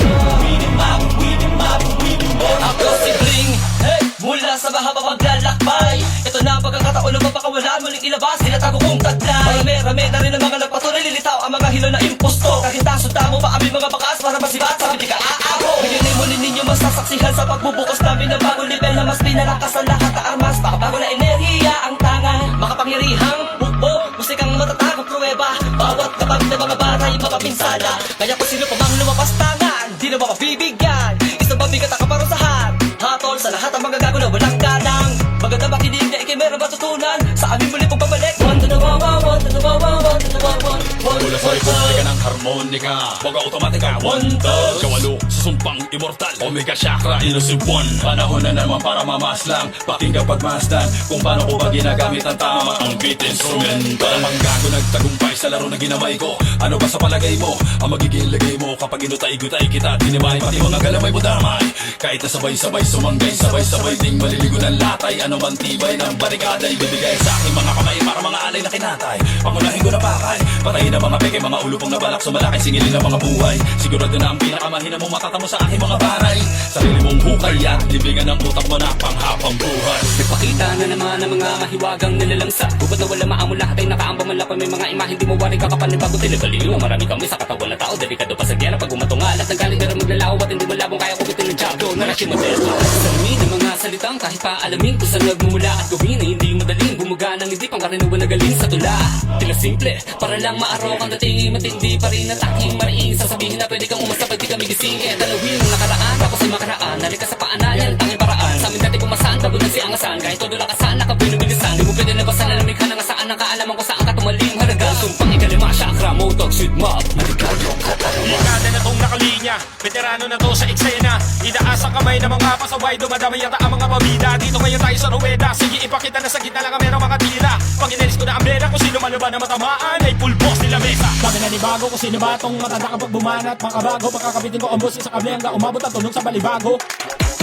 We be mobbing, we be mobbing, we be more than Ako si Bling, hey, mula sa mahaba maglalakbay. Ito na ang pagkakataon na mapakawalan, muling ilabas, tinatago kong taglay. Marami na rin ang mga nagpatuloy, lilitaw ang mga hilo na imposto. Kahit nasuda mo pa aming mga bakas para masibat sa hindi ka aako. Ngayon mo ninyo masasaksihan sa pagbubukas namin ng bagong level na mas pinalakas ang lahat na armas. Makabago na enerhiya ang tangan, makapangyarihang bukbo, musikang matatagong pruweba. Bawat kapag na mga batay mapapinsala. Kaya kung sino pa mang lumapas tangan, di na mapapibigyan. Isang mabigat ang kaparusahan, hatol sa lahat ang mga gago na walang ganang. Maganda makinig na ikay meron matutunan sa aming muli pong babalik. One to the wawa, one to the wawa, one to the wawa. Mula sa republika ng harmonika, baga automatika, one touch. Kawalo, susumpang immortal, Omega Chakra, Innocent One. Panahon na naman para mamaslang, pakinggan pagmasdan kung paano ko ba ginagamit ang tama ang beat instrumental. Ang gago nagtagumpay sa laro na ginamay ko. Ano ba sa palagay mo, ang magiging lagay mo kapag inutay-gutay kita, dinimay pati mga galamay mo damay. Kahit na sabay-sabay sumanggay, sabay-sabay ding maliligo ng latay. Ano man tibay ng barikada, ibibigay sa aking mga kamay para mga alay na kinatay. Pangunahin ko na pakay, patayin ang mga peke, mga ulo pong nabalak, malaki singilin ng mga buhay. Sigurado na ang pinakamahina mo matatamo sa aking mga baray. Sarili mong hukay at libingan ng utak mo na panghabang buhay. Nagpakita na naman ang mga mahiwagang nilalangsa. Bukod na wala maamo lahat ay nakaambang malapay. May mga imahe di mo wari kakapal ng bago tinagaliw. Marami kami sa katawan na tao, delikado pa sa gyera. Pag umatungal at nagaling pero maglalaw at hindi malabong kaya kubitin ng jabdo na rasyon modesto. Salamin ang mga salitang kahit pa alamin kung saan nagmumula at gawin ay hindi madaling bumuga ng hindi pang karaniwan na galing sa tula. Tila simple, para lang maarok ang dating matindi pa rin at aking mariing sasabihin na pwede kang umasa pag di kami gising. Kaya dalawin ang nakaraan, tapos ay makaraan. Nalika sa paanayan ang tanging paraan. Sa amin dati pumasaan, bago na si angasan. Kahit todo lakasan, nakabinubilisan. Di mo pwede nabasan, nalamig ka na nga saan ang kaalaman ko saan ka tumaling halaga. Sumpang ikalima, chakra, motok, shoot mob. Maligado ka talaga. Dekada na tong nakalinya, veterano na to sa eksena. Itaas ang kamay ng mga pasaway, dumadami yata ang mga pamida. Dito ngayon tayo sa ruweda, sige ipakita na sa gitna lang kami ng mga tila. Pag inelis ko na ang bela, kung sino maluba na matamaan ay full boss nila mesa. Sabi na ni Bago kung sino ba tong matanda kapag bumanat. Makabago, pagkakabitin ko ang boss sa kable hanggang umabot ang tunog sa balibago.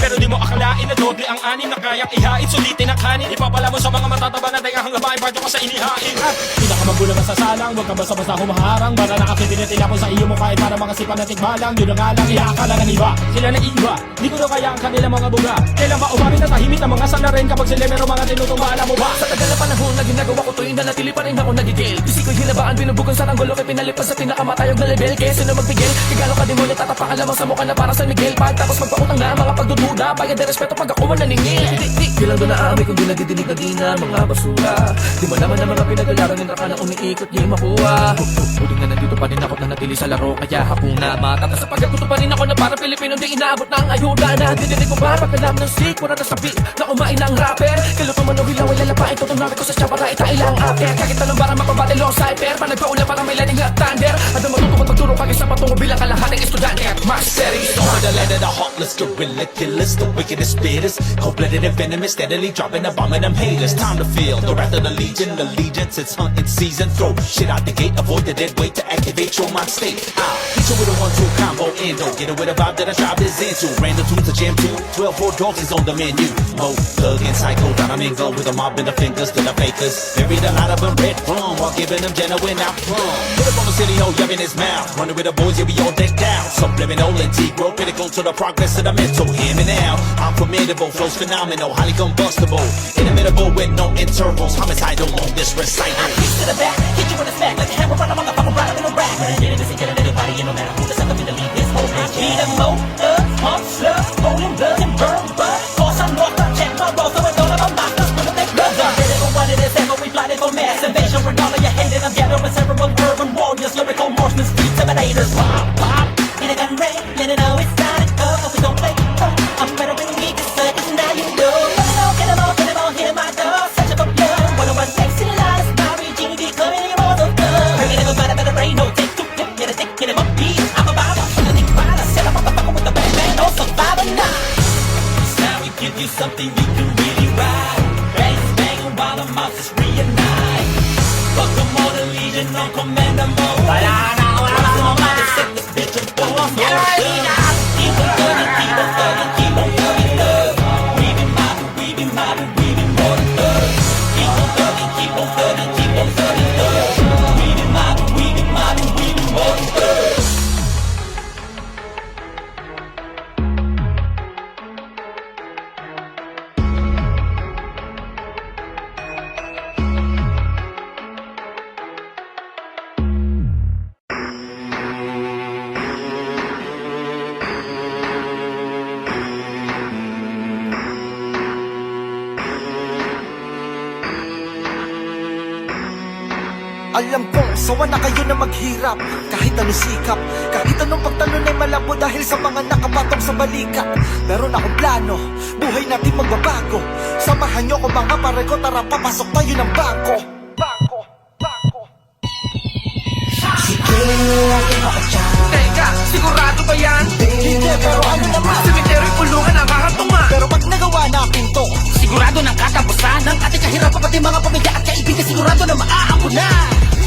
Pero di mo akalain na doble ang anim na kayang ihain. Sulitin ang kanin, ipapala mo sa mga matataba na dagang hanggang parto ka sa inihain. At pinakamagulang ka sa salang, huwag ka basta-basta humaharang. Para nakakitinitin ako sa iyo mo kahit para mga sipa na tikbalang. Yun ang alang, iakala ng iba, sila na iba. Di ko na kaya ang kanilang mga buga. Kailan ba umamit na tahimik ng mga salarin kapag sila meron mga tinutong alam mo ba? Sa tagal na panahon na ginagawa ko to'y nanatili pa rin ako nagigil. Isip ko'y hinabaan, binubugan sa tanggolo kay pinalipas sa pinakamatayog na level. Kaya sino magbigil, igalo ka demonyo, tatapakan lamang sa mukha na para San Miguel. Pagtapos magpautang na mga pagdududa, bayad de respeto pag ako mananingil. Di lang doon naamay kung di nadidinig na di na mga basura. Di mo naman ang mga pinagalaran ng raka na umiikot di makuha. Huling na nandito pa rin ako na natili sa laro. Kaya hakong na matata sa pagkagusto pa rin ako na para Pilipino di inaabot ng ayuda. Nadidinig mo ba pagkalam ng sikura na sabi na kumain ng rapper. Kaluto man o hilaw ay lalapain ko tunari ko sa siya para itailang after. Kakita lang para mapabati long cypher. Pa nagpaula para may lading at thunder. At ang matutupad magturo kagis sa patungo bilang kalahating estudyante at mastery. For the land of the heartless, gorilla killers, the wickedest spitters, cold-blooded and venomous, steadily dropping a bomb on them haters. Time to feel the wrath of the legion, allegiance, it's hunting season. Throw shit out the gate, avoid the dead weight to activate your mind state. Hit you with a 1-2 combo, endo, get it with a vibe that I drive this into. Random tunes to jam to, 12-4 dogs is on the menu. Mo, thug and psycho, Domingo with a mob in the fingers to the fakers. Buried a lot of them red rum while giving them genuine outcome. Hit up on the city, no yubbing his mouth. Running with the boys, yeah, we all decked out. Subliminal, integral, critical to the progress of the mental. Hear me now, I'm formidable, flows phenomenal, highly combustible. Inimitable with no intervals, homicidal on this recital. Piece to the back, hit you with a smack like a hammer on a mga papabrada in a rack. When I get it, this ain't getting anybody, and no matter who, that's not gonna leave this whole bitch. Beat em motor, pump slugs, rolling blood and burn blood. Cause I'm north, I check my road, so it's all about knockers, when I take blood. Did it for what it is, ever we plotted for mass invasion. We're all of your hated, I'm gathering several urban warriors, lyrical marksmen, street intimidators. Pop, pop, in a gun ring, let it know it's started up, but we don't play. I'm better than me, cause now you know. Get them all, hear my dog, such a blood. One of us next to the line, my regime becoming your mother blood. Bring it up, better brain, no take two, get a dick, get him up, beat. I'm a baba, I think fine, I said I'm a motherfucker with the bang bang, no survivor now. It's time we give you something you can really ride. Bangs banging while the monsters reunite. Welcome all the legion on commando mode. Wala na, set this bitch and go on more. Keep on thugging, keep on thugging, keep on thugging, love. We be mobbing, we be mobbing, we be more than thugs. Keep on thugging, keep on thugging, keep on thugging, love. We be mobbing, we be mobbing, we be more than thugs. Alam kong sawa na kayo na maghirap. Kahit anong sikap, kahit anong pagtalon ay malabo dahil sa mga nakapatong sa balikat. Meron akong plano, buhay natin magbabago. Samahan nyo ko mga pare ko, tara papasok tayo ng bangko. Sige, lagi makatsa. Teka, sigurado ba yan? Hindi, pero ano naman? Cemetery pulungan ang kahatunga. Pero pag nagawa natin to, Sigurado ng katapusan ng ating kahirapan, pati mga pamilya at kaibigan, sigurado na maaampo na.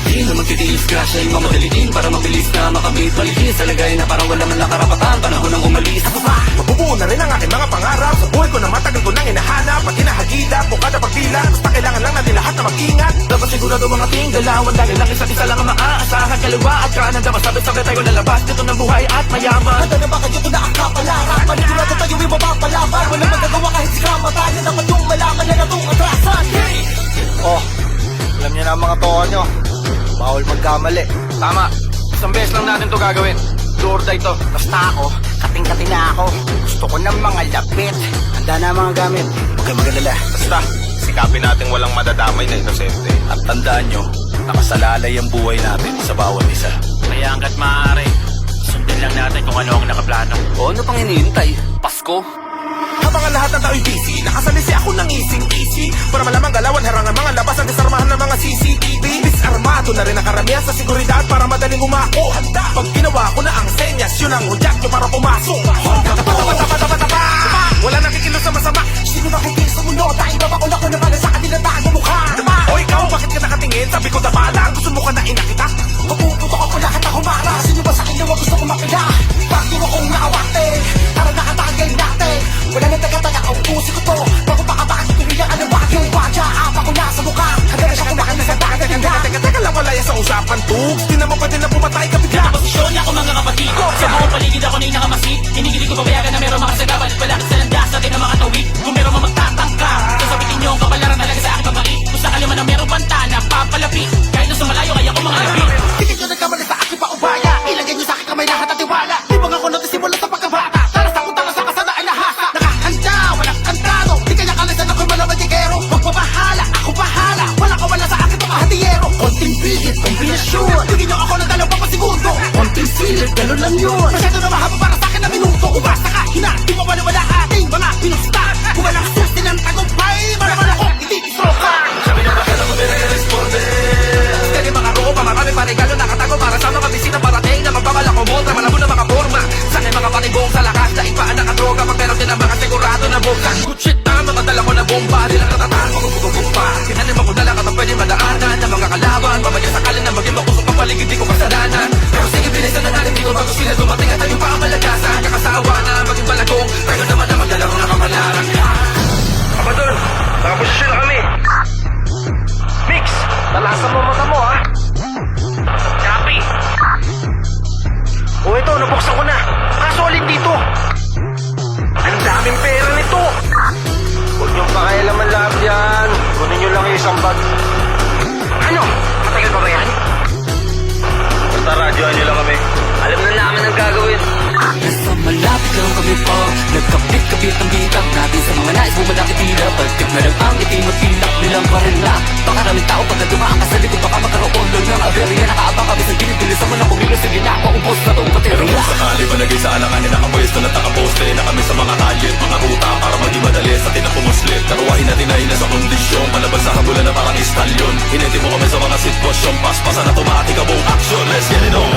Di na magtitiis ka, siya'y mamadaliin para mabilis na makamit paligid sa lagay na parang wala man nakarapatan, panahon ng umalis. Ako pa, Mabubuo na rin ang aking mga pangarap. Sa buhay ko na matagal ko nang hinahanap. Pag hinahagilap o kada pagbilang, basta kailangan lang natin lahat na mag-ingat. Dapat sigurado mga tinggalawan dahil lang isa't isa lang ang maaasahan. Kaliwa at kanan dapat sabit-sabit tayo lalabas dito ng buhay at mayaman. Handa na ba kayo kung nakakapalaran? Manigurado tayo yung mapapalaban. Walang magagawa kahit si kamatayan. Dapat yung malaman na natong atrasan. Oh, alam niyo na ang mga toka nyo. Bawal magkamali. Tama, isang beses lang natin to gagawin. Lord ito. Basta ako, kating-kating na ako. Gusto ko ng mga lapit. Handa na ang mga gamit. Huwag kayong magalala. Basta, sikapin natin walang madadamay na inosente. At tandaan nyo, nakasalalay ang buhay natin sa bawat isa. Kaya hanggat maaari, sundin lang natin kung ano ang nakaplano. O ano pang hinihintay? Pasko? Habang ang lahat ng tao'y busy, nakasalisi ako ng easy para malamang galawan, harangan mga labas at disarmahan ng mga CCTV. Disarmado na rin ang karamihan sa seguridad para madaling umako. Handa, pag ginawa ko na ang senyas, yun ang hudyat nyo para pumasok. Tapa! Wala nang kikilos sa masama. Sino ba kung sa mundo? Dahil babakol ako na pala sa kanila tago mukha. O ikaw, bakit ka nakatingin? Sabi ko tama lang, gusto mo ka na inakita? Mapuputok ako lahat na humara. Sino ba sa akin na wag gusto kumakila? Bakit mo kong nakawate? Para nakatagay natin. Wala nang taga-taga ang puso ko to. Bago pa kabakit tuloy ang yung wadya. Apa ko na sa mukha. Handa na siya kumakan na sa dagat. Teka lang, wala yan sa usapan, Tugs. Di naman pwede na pumatay ka bigla. Posisyon ako mga kapatid. Sa buong paligid ako na inakamasid. Hinigilig ko pabayagan na meron mga sagabal. Palakit sa landas natin ang mga tawid. Kung meron mga magtatangka, sasabitin nyo ang kapalaran talaga sa aking pagmait. Kung sakali man ang merong bantana, papalapit. Kahit na sa malayo, kaya ko mga lapit. Tingin nyo nagkamali sa aking paubaya. Ilagay nyo sa aking kamay lahat at tiwala. Di ba nga ako nagsimula sa pagkabata? Taras ako taras ako sana ay nahasa. Nakahanda, walang kantado. Di kaya kalisan ako'y malamadikero. Magpapahala, ako bahala. Wala ka wala sa akin mga hatiyero. Konting pigit, kombinasyon. Bigyan nyo ako ng dalawang pasigundo. Konting silip, gano'n lang yun. Masyado na mahaba para sa akin na minuto. Umasa ka, hina, di mawala-wala ating mga pinusta. Kung walang susi ng tagumpay, malaman ako, hindi istroka. Sabi na bakit ako nire-responde? Kaya mga ropa, marami pa regalo nakatago para sa mga bisita parating na magpapala ko montra, malabo na mga forma. Sa akin mga patigong sa lakas, daig pa ang nakadroga, pag meron din ang mga sigurado na buksan. Good shit na, mga dala ko na bomba, di lang natataan ko kung bumpa. Kinalim ako dala ka na pwede madaanan ng mga kalaban, pamadya sakalin na maging makusok ang paligid, di ko kasalanan. Pero sige, bilisan na natin dito bago sila dumating at tayo pa ang malagasan. Kakasawa na maging balagong, tayo naman na magdala ko na kamalaran. Amador, nakaposisyon na kami. Mix, nalasan mo mata mo ha. Copy. O ito, nabuksan ko na. Kaso alin dito? Ang daming pera nito. Huwag niyong pakialaman lahat yan. Kunin niyo lang yung isang bag. Ano? Matagal pa ba yan? Basta radyoan nyo lang kami. Alam na namin ang gagawin. Nasa malapit lang kami po. Nagkapit-kapit ang bitag natin sa mga nais mo malapit tila. Pagtik na lang ang itim at pilak nilang barila. Pakaraming tao pag nadumaan ka sa likod, baka magkaroon doon ng aberya. Nakaabang kami sa gilid, bilisan mo na kumilos. Sige na, paubos na itong Pero baterya. kung sakali malagay sa alanganin, nakapwesto na takaposte na kami sa mga kalye, mga ruta para maging madali sa tinapumuslit. Karuwahin natin ay nasa kondisyon, palabas sa habulan na parang istalyon. Hiniti mo kami sa mga sitwasyon, paspasan na automatic ang buong action. Let's get it on.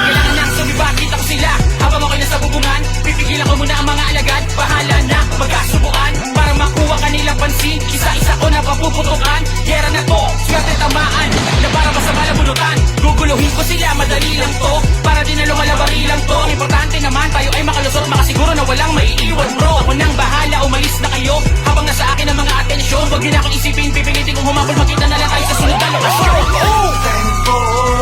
Kailangan na sumibakit ako sila. Habang ako'y nasa bubungan, pipigilan ko muna ang mga alagad. Bahala na, magkasubuan para makuha kanilang pansin. Isa-isa ko na papuputukan. Gera na to, swerte tamaan na para masama na bulutan. Guguluhin ko sila, madali lang to. Para di na lumalabari lang to. Ang importante naman, tayo ay makalusot, makasiguro na walang maiiwan bro. Ako nang bahala, umalis na kayo. Habang nasa akin ang mga atensyon, huwag din akong isipin, pipilitin kong humabol. Makita na lang tayo sa sunod na lokasyon.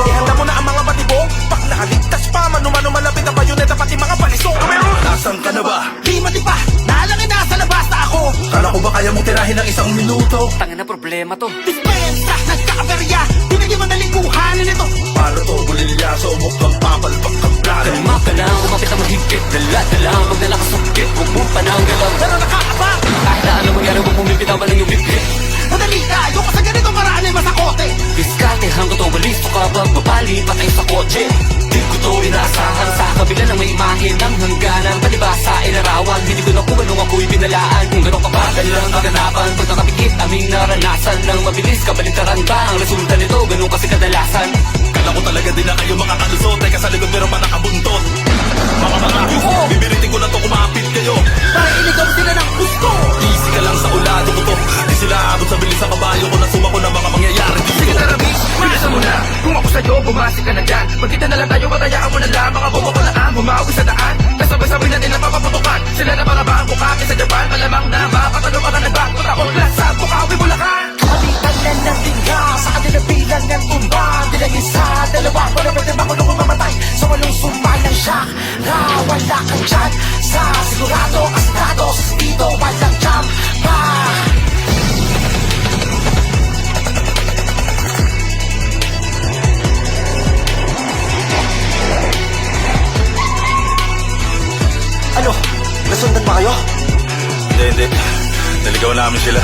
Ihanda mo na ang mga batibong. Pag nakaligtas pa, mano-mano malapit ang bayoneta pati mga balisong. Nasaan ka na ba? Di matipa, nalangin nasa labas na ako. Kala ko ba kaya mong tirahin ng isang minuto? Tanga na problema to. Dispensa, nagkakaberya. Di na di madaling kuhanin ito. Paano to, bulilyaso, mukhang papalpak kang plano? Kalma ka lang, kumapit ang mahigpit. Dala-dala, magdala ka sukit. Huwag mong pananggalang. Pero nakakabang. Kahit na ano mangyari, huwag mong bibitaw lang yung bibit. Madali tayo kasi ganito maraan ay masakote. Diskartehan ko to, walisto ka bang babali patay sa kotse. Di ko to inaasahan sa kabila ng may imahe ng hangganan. Palibasa ay larawan, hindi ko na kung anong ako'y binalaan. Kung gano'ng kabagal lang kaganapan, pag nakapikit aming naranasan ng mabilis kabaligtaran ba ang resulta nito, ganun kasi kadalasan. Kala ko talaga din na kayo makakalusot, teka sa likod meron pa nakabuntot. Mga bibiritin ko na to, kumapit kayo. Para iligaw sila ng gusto. Easy ka lang sa ulado ko to. Di sila abot sa bilis sa kabayo ko, nasuma ko ng mga mangyayari dito. Sige na Rabi, bilisan mo na. Kung ako sa'yo, bumasi ka na dyan. Magkita na lang tayo, matayaan mo na lang. Mga bobo ko na ang bumawi sa daan. Kasabay-sabay natin ang papaputukan. Sila na mga bang bukake sa Japan. Malamang na mapatalo ka na nagbago. Ako lang sa Bukawi, Bulacan. Habitan na natin na wala kang dyan. Sa sigurado, asigado, sa sentido, walang jam pa. Ano? Nasundan ba kayo? Hindi. Naligaw namin sila.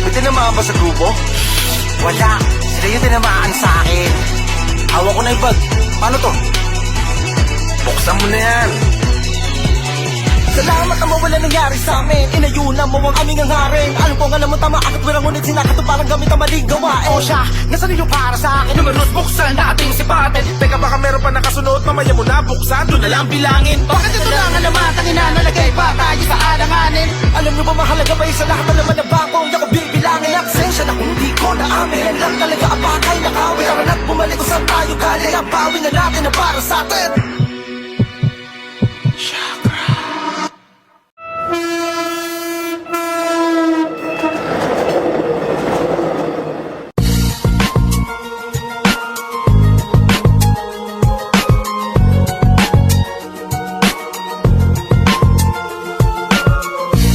May tinamaan ba sa grupo? Wala. Sila yung tinamaan sa akin. Hawak ko na yung bag. Paano to? Buksan mo na yan. Salamat na wala nangyari sa amin. Inayunan mo ang aming hangarin. Alam ko nga naman tama at wirang ngunit sinakato parang gamit ang maling gawain. O siya, nasan yung para sa akin? Numeros, buksan natin si Paten. Teka baka meron pa nakasunod, mamaya mo na buksan. Doon na lang bilangin. Bakit ito lang ang lamatang inanalagay pa tayo sa alanganin? Alam nyo ba mahalaga ba sa lahat na naman ng bangko? Hindi ako bibilangin. Absensya na kung di ko na amin. Yan lang talaga apakay nakawin. Tara na't bumalik kung saan tayo galing. Abawin na natin na para sa atin.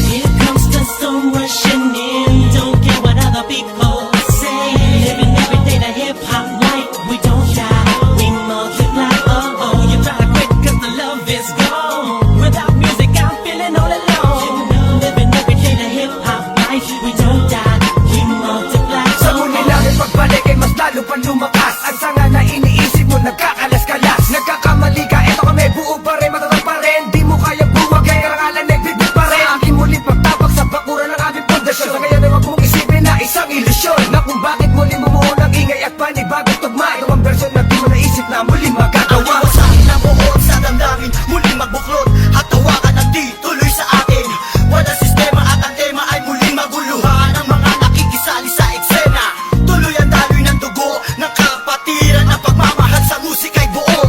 Here comes the sun rushing in. Don't care what other people say. Living every day the hip hop life. We don't die, we multiply. Oh, you try to quit 'cause the love is gone. Without music, I'm feeling all alone. Living every day the hip hop life. We don't die, we multiply. Sa muli lang ang pagbalik ay mas lalo pa lumakas. Ang sanga na iniisip mo nagkakalas-kalas. Nagkakamali ka, eto kami buo pa rin, matatag pa rin. Di mo kaya buwagay, karangalan nagbibig pa rin. Sa aking muling pagtabak sa bakuran ng aming pundasyon. Sa ngayon ay wag mong isipin na isang ilusyon. Na kung bakit muling bumuo ng ingay at panibagong tugma. Ito ang version na di mo naisip na muling magagawa. Ang sa akin na buhod sa damdamin, muling magbuklod. At tawakan ang di tuloy sa akin. Wala sistema at ang tema ay muling maguluhan. Ang mga nakikisali sa eksena, tuloy ang daloy ng dugo ng kapatiran. Ang pagmamahal sa musika'y buo.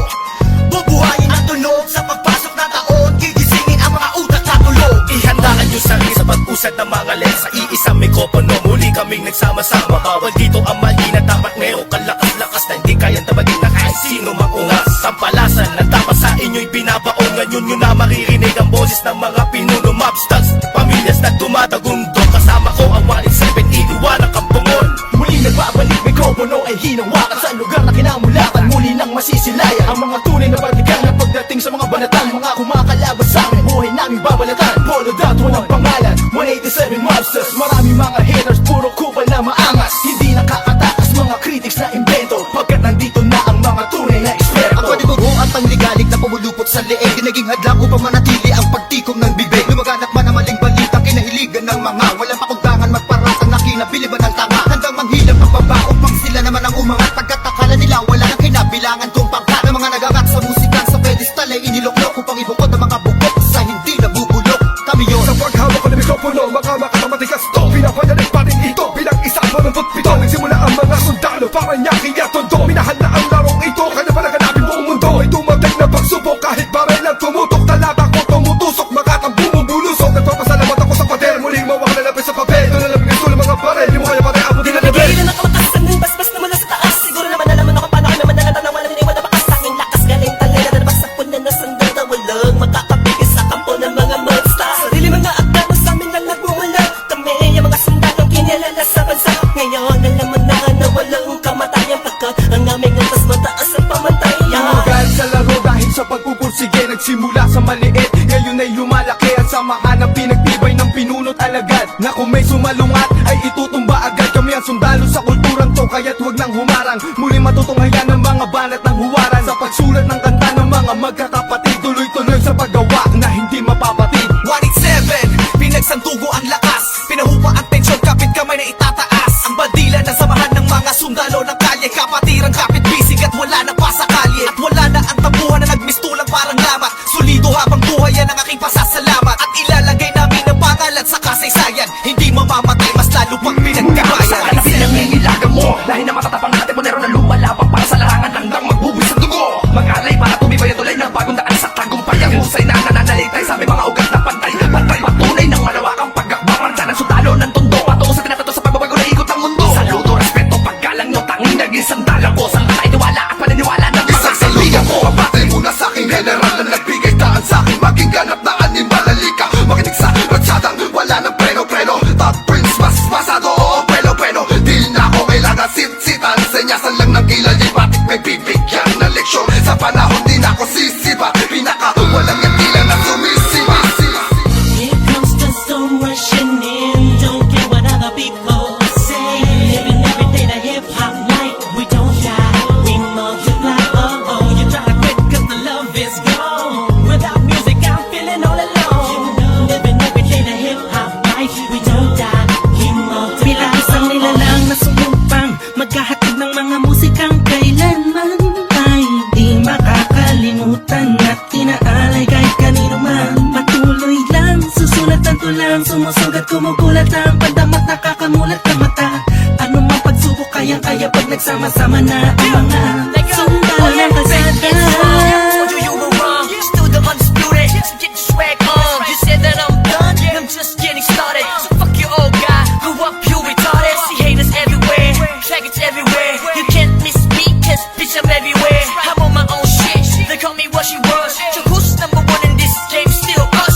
Bubuhayin ang tunog sa pagpasok ng taon. Gigisingin ang mga utak na tulog. Ihandaan yung sarili sa pag-usad ng mga lens. Sa iisang mikropono, muli kaming nagsama-sama. Bawal dito ang mali na dapat meron kalakas-lakas na hindi kayang tabagin na kahit sino maungas. Tampalasan na dapat sa inyo'y binabaon. Ngayon nyo na maririnig ang boses ng mga pinuno mobsters. Pamilyas na dumadagundo, kasama ko ang 187 iniwalang kampungon. Muli nagbabalik, mikropono ay hinawakan. Sa lugar na kinamulatan, muli nang masisilayan. Ang mga tunay na balikan na pagdating sa mga banatan. Mga kumakalabas sa amin, buhay namin babalatan. Polo dat, walang pangalan, 187 Mobsters. Marami mga haters, puro kupal na maangas. Hindi nakakatakas mga critics na invento. Pagkat nandito na ang mga tunay na eksperto. Ang panibugo at pangligalig na pumulupot sa leeg. Di naging hadlang upang manatili ang pagtikom ng bibig. Lumaganap man ang maling balitang kinahiligan ng mga walang pakundangan magparatang na kinabiliban ng tanga. Handang manghilap ang babao pang sila naman ang umangat. Pagkat akala nila wala nang kinabilangan kung pangkat. Ng mga nagagat sa musikang sa pedestal ay iniloklok upang ibukod ang mga bukok sa hindi nabubulok. Kami yun. Sa paghawak ko ng mikropono, mga makakamatigas to. Pinapadalig pa rin ito bilang isang 87. Nagsimula ang mga sundalo para nyaki at tondo. Minahal na ang larong ito, kaya pa naganapin buong mundo. Ay dumating na pagsubok kahit baril ang tumutok. Talata ko tumutusok, makatang bumubulusok. Nagpapasalamat ako sa pader, muling mawak na lapis sa papel. Ito na lang bigas ng mga baril, di mo kaya pare abutin na level. Nagigilan ang kamatasan ng basbas na mula sa taas. Siguro naman alaman ako paano kayo naman nalatanaw. Walang iniwan na bakas. Tanging lakas galing talaga na nabasag po na nasandal na walang makakapigil sa kampo ng mga monsters. Sarili mga akda mo sa amin lang nagmumula. Kami yung mga sundalong kinilala sa bansa. Ngayon alam mo na walang kamatayan. Pagkat ang aming antas mataas ang pamantayan. Magalit sa laro dahil sa pagpupursige. Nagsimula sa maliit, ngayon ay lumalaki. Ang samahan ng pinagtibay ng pinunot alagad. Na kung may sumalungat ay itutumba agad. Kami ang sundalo sa kulturang to, kaya't huwag nang humarang. Muli matutunghayan ng mga banat ng huwaran. Sa pagsulat ng kanta ng mga magkakapatid. Tuloy-tuloy sa paggawa na hindi mapapatid. 187, pinagsantugo ang lakas. Pinahupa ang tensyon, kapit kamay na itataas. Ang bandila na samahan ng mga sundalo ng kalye. Kapatirang kapit bisig at wala na pa sa kalye. At wala na ang tabuhan na nagmistulang parang lamat. Solido habang buhay yan ang aking pasasalamat. At ilalagay namin ang pangalan sa kasaysayan. Hindi mamamatay, mas lalo pang pinagkabayan. Sa kanapin ang nangilagan mo, dahil na matatapang natin mo na lumalabang para sa larangan hanggang magbubis ang dugo. Mag-alay para tumibay at tulay ng bagong daan sa tagumpay. Ang husay na nananalitay sa aming mga ugat na pantay. Pantay patunay ng malawakang pagkakbangan sa ng sundalo ng tondo. Patungo sa tinatato sa pagbabago na ikot ng mundo. Saludo, respeto, paggalang nyo, tanging naging sandala ko. Sa mga itiwala at paniniwala ng mga kaibigan ko. Papatay muna sa aking general na nagbigay daan sa'kin maging ganap na animal. Halika, makinig sa ratsadang wala ng preno-preno. Top Prince, mas masado, oo, preno-preno. Di na ako kailangan sit-sitan, senyasan lang ng kilay. Batik may bibigyan na leksyon, sa panahon di na ako sisiba. Pinaka walang yan tila na sumisiba. Here comes the storm rushing in. Don't care what other people say. Living every day the hip hop life. We don't die, we multiply. Oh oh, you try to quit 'cause the love is gone. Without music, I'm feeling all alone. Living every day the hip hop life. We don't die, we multiply. Bilang isang nilalang na sumumpang maghahatid ng mga musikang kailanman ay di makakalimutan at inaalay kahit kanino man. Patuloy lang, susulat ang tulang, sumusugat, kumugulat ang pandamat, nakakamulat ang mata. Ano mang pagsubok kayang-kaya pag nagsama-sama na ang mga sundalo ng kalsada. Told you you were wrong, still the undisputed. So get your swag on. You said that I'm done, I'm just getting started. So fuck your old guy, grew up you retarded. See haters everywhere, faggots everywhere. You can't miss me, 'cause bitch I'm everywhere. I'm on my own shit, they call me what she was. So who's number one in this game? Still us,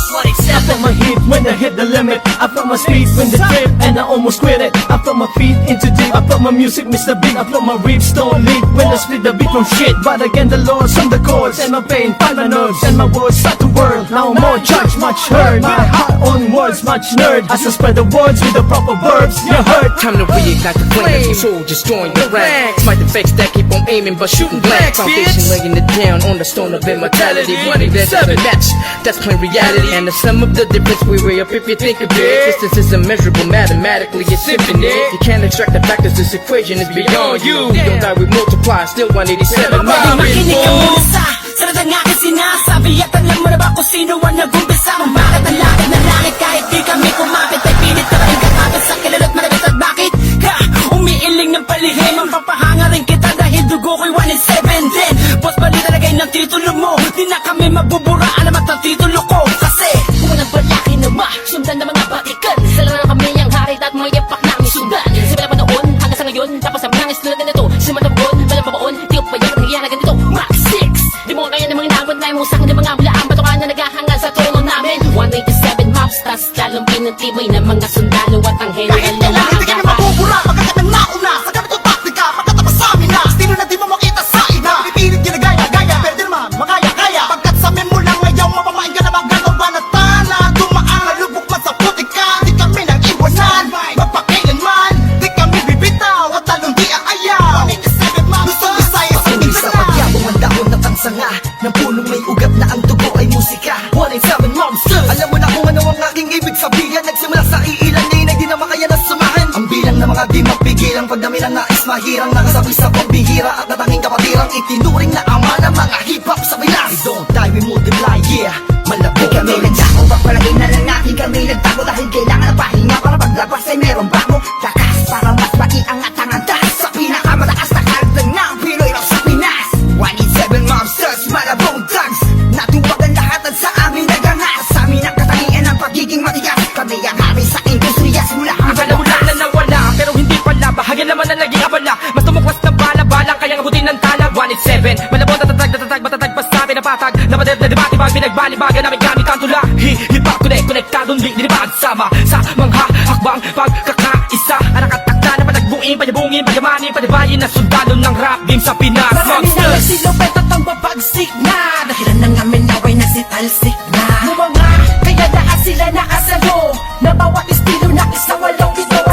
I felt 187. my heat when I hit the limit. I felt my speed when the trip, and I almost quit it. I felt my feet into deep. I felt my music miss the beat. I felt my ribs don't leak when I split the beat from shit. But again, the Lord's on the chords, and my pain find my nerves, and my words start to whirl. Now more judge, much heard. My heart on words, much nerd. As I spread the words with the proper verbs, you heard. Time to reignite the flame. Your soldiers join the ranks. Smite the fakes that keep on aiming but shooting blanks. Foundation laying it down on the stone of immortality. Money that doesn't match, that's plain reality. And the sum of the difference we weigh up if you think of it. Distance is immeasurable, mathematically it's infinite. You can't extract the factors, this equation is beyond you. We don't die, we multiply, still 187 Makinig ka muna miles. sa sarad ang aking sinasabi. At alam mo na ba kung sino ang nag-umpisa? Kung bakit ang lakad ng langit kahit di kami kumapit. Ay pilit na rin kakapit sa kilala't maragat. At bakit ka umiiling ng palihim? Ang papahanga rin kita dahil dugo ko'y 187 din. Boss bali talagay ng titulo mo, di na kami mabubura. Alamat ang titulo ko kasi Kung walang balaki na sundan ng mga batikan. Sila na kami ang hari at mga yapak namin sundan. Simula pa noon hanggang sa ngayon, tapos ang nangis tulad na nito. Simatapon, walang babaon, di ko payak ng hiyan na ganito. Max 6, di mo kaya ng mga inabot na yung usang ng mga bulaan. Batukan na naghahangal sa trono namin. 187 maps, tas lalong pinatibay ng mga sundalo at ang general Kahit na kailan hindi ka na mabubura, pagkakat ng nauna sa ganito taktika, pagkatapos sa amin na estilo na di mo makita sa ina. Pipilit ginagaya-gaya, pero di naman makaya-kaya. Pagkat sa amin mo lang ngayon, mapamain ka na magano'n ba na tana? Dumaan, lubok man sa putika, di kami nang iwanan. Magpakailanman, di kami bibitaw, at lalong di aayaw. 187 ma'am, Luzon, Visayas, Patuloy sa pagyabong ang dahon ng tangsanga ng punong may ugat na ang dugo ay musika. 187 Monsters. Alam mo na kung ano ang aking ibig sabihin. Nagsimula sa iilan na di na makaya na sumahan. Ang bilang ng mga di mapigilang pagdami ng nais mahirang nakasabay sa pambihira at natanging kapatirang itinuring na ama ng mga hip-hop sa Pinas. We don't die, we multiply, yeah. Malabo kami nagdako, pagpalagay na lang natin kami nagtago dahil kailangan ng pahinga para paglabas ay merong bago. Lakas para mas maiangat ang antas sa pinakamataas na kartang ng Pinoy rap sa Pinas. 187 Monsters, malabong thugs. Natuwag ang lahat at sa amin nagangas. Sa amin ang katangian ng pagiging matigas. Kami ang hari sa industriya simula ang Wala na nawala, pero hindi pala. Bahagi naman na naging abala. Mas tumuklas na bala-bala, kaya abutin ng tala. 187, malabong tatatag, matatag, basta pinapatag. Napadeb na debate-bag, pinagbalibagan namin gamit ang tula. Hip-hop, konektadong linibag. Sama sa mga hakbang pagkakaisa. Anakatakta na panagbuing, panyabungin, panyamanin, panibayin na sundalo ng rap game sa Pinas. marami na nagsilupet at ang babagsik na. Dahilan ng amin naway nagsitalsik na. Mga kaya lahat sila nakasalo na bawat estilo na isa walang bitaw.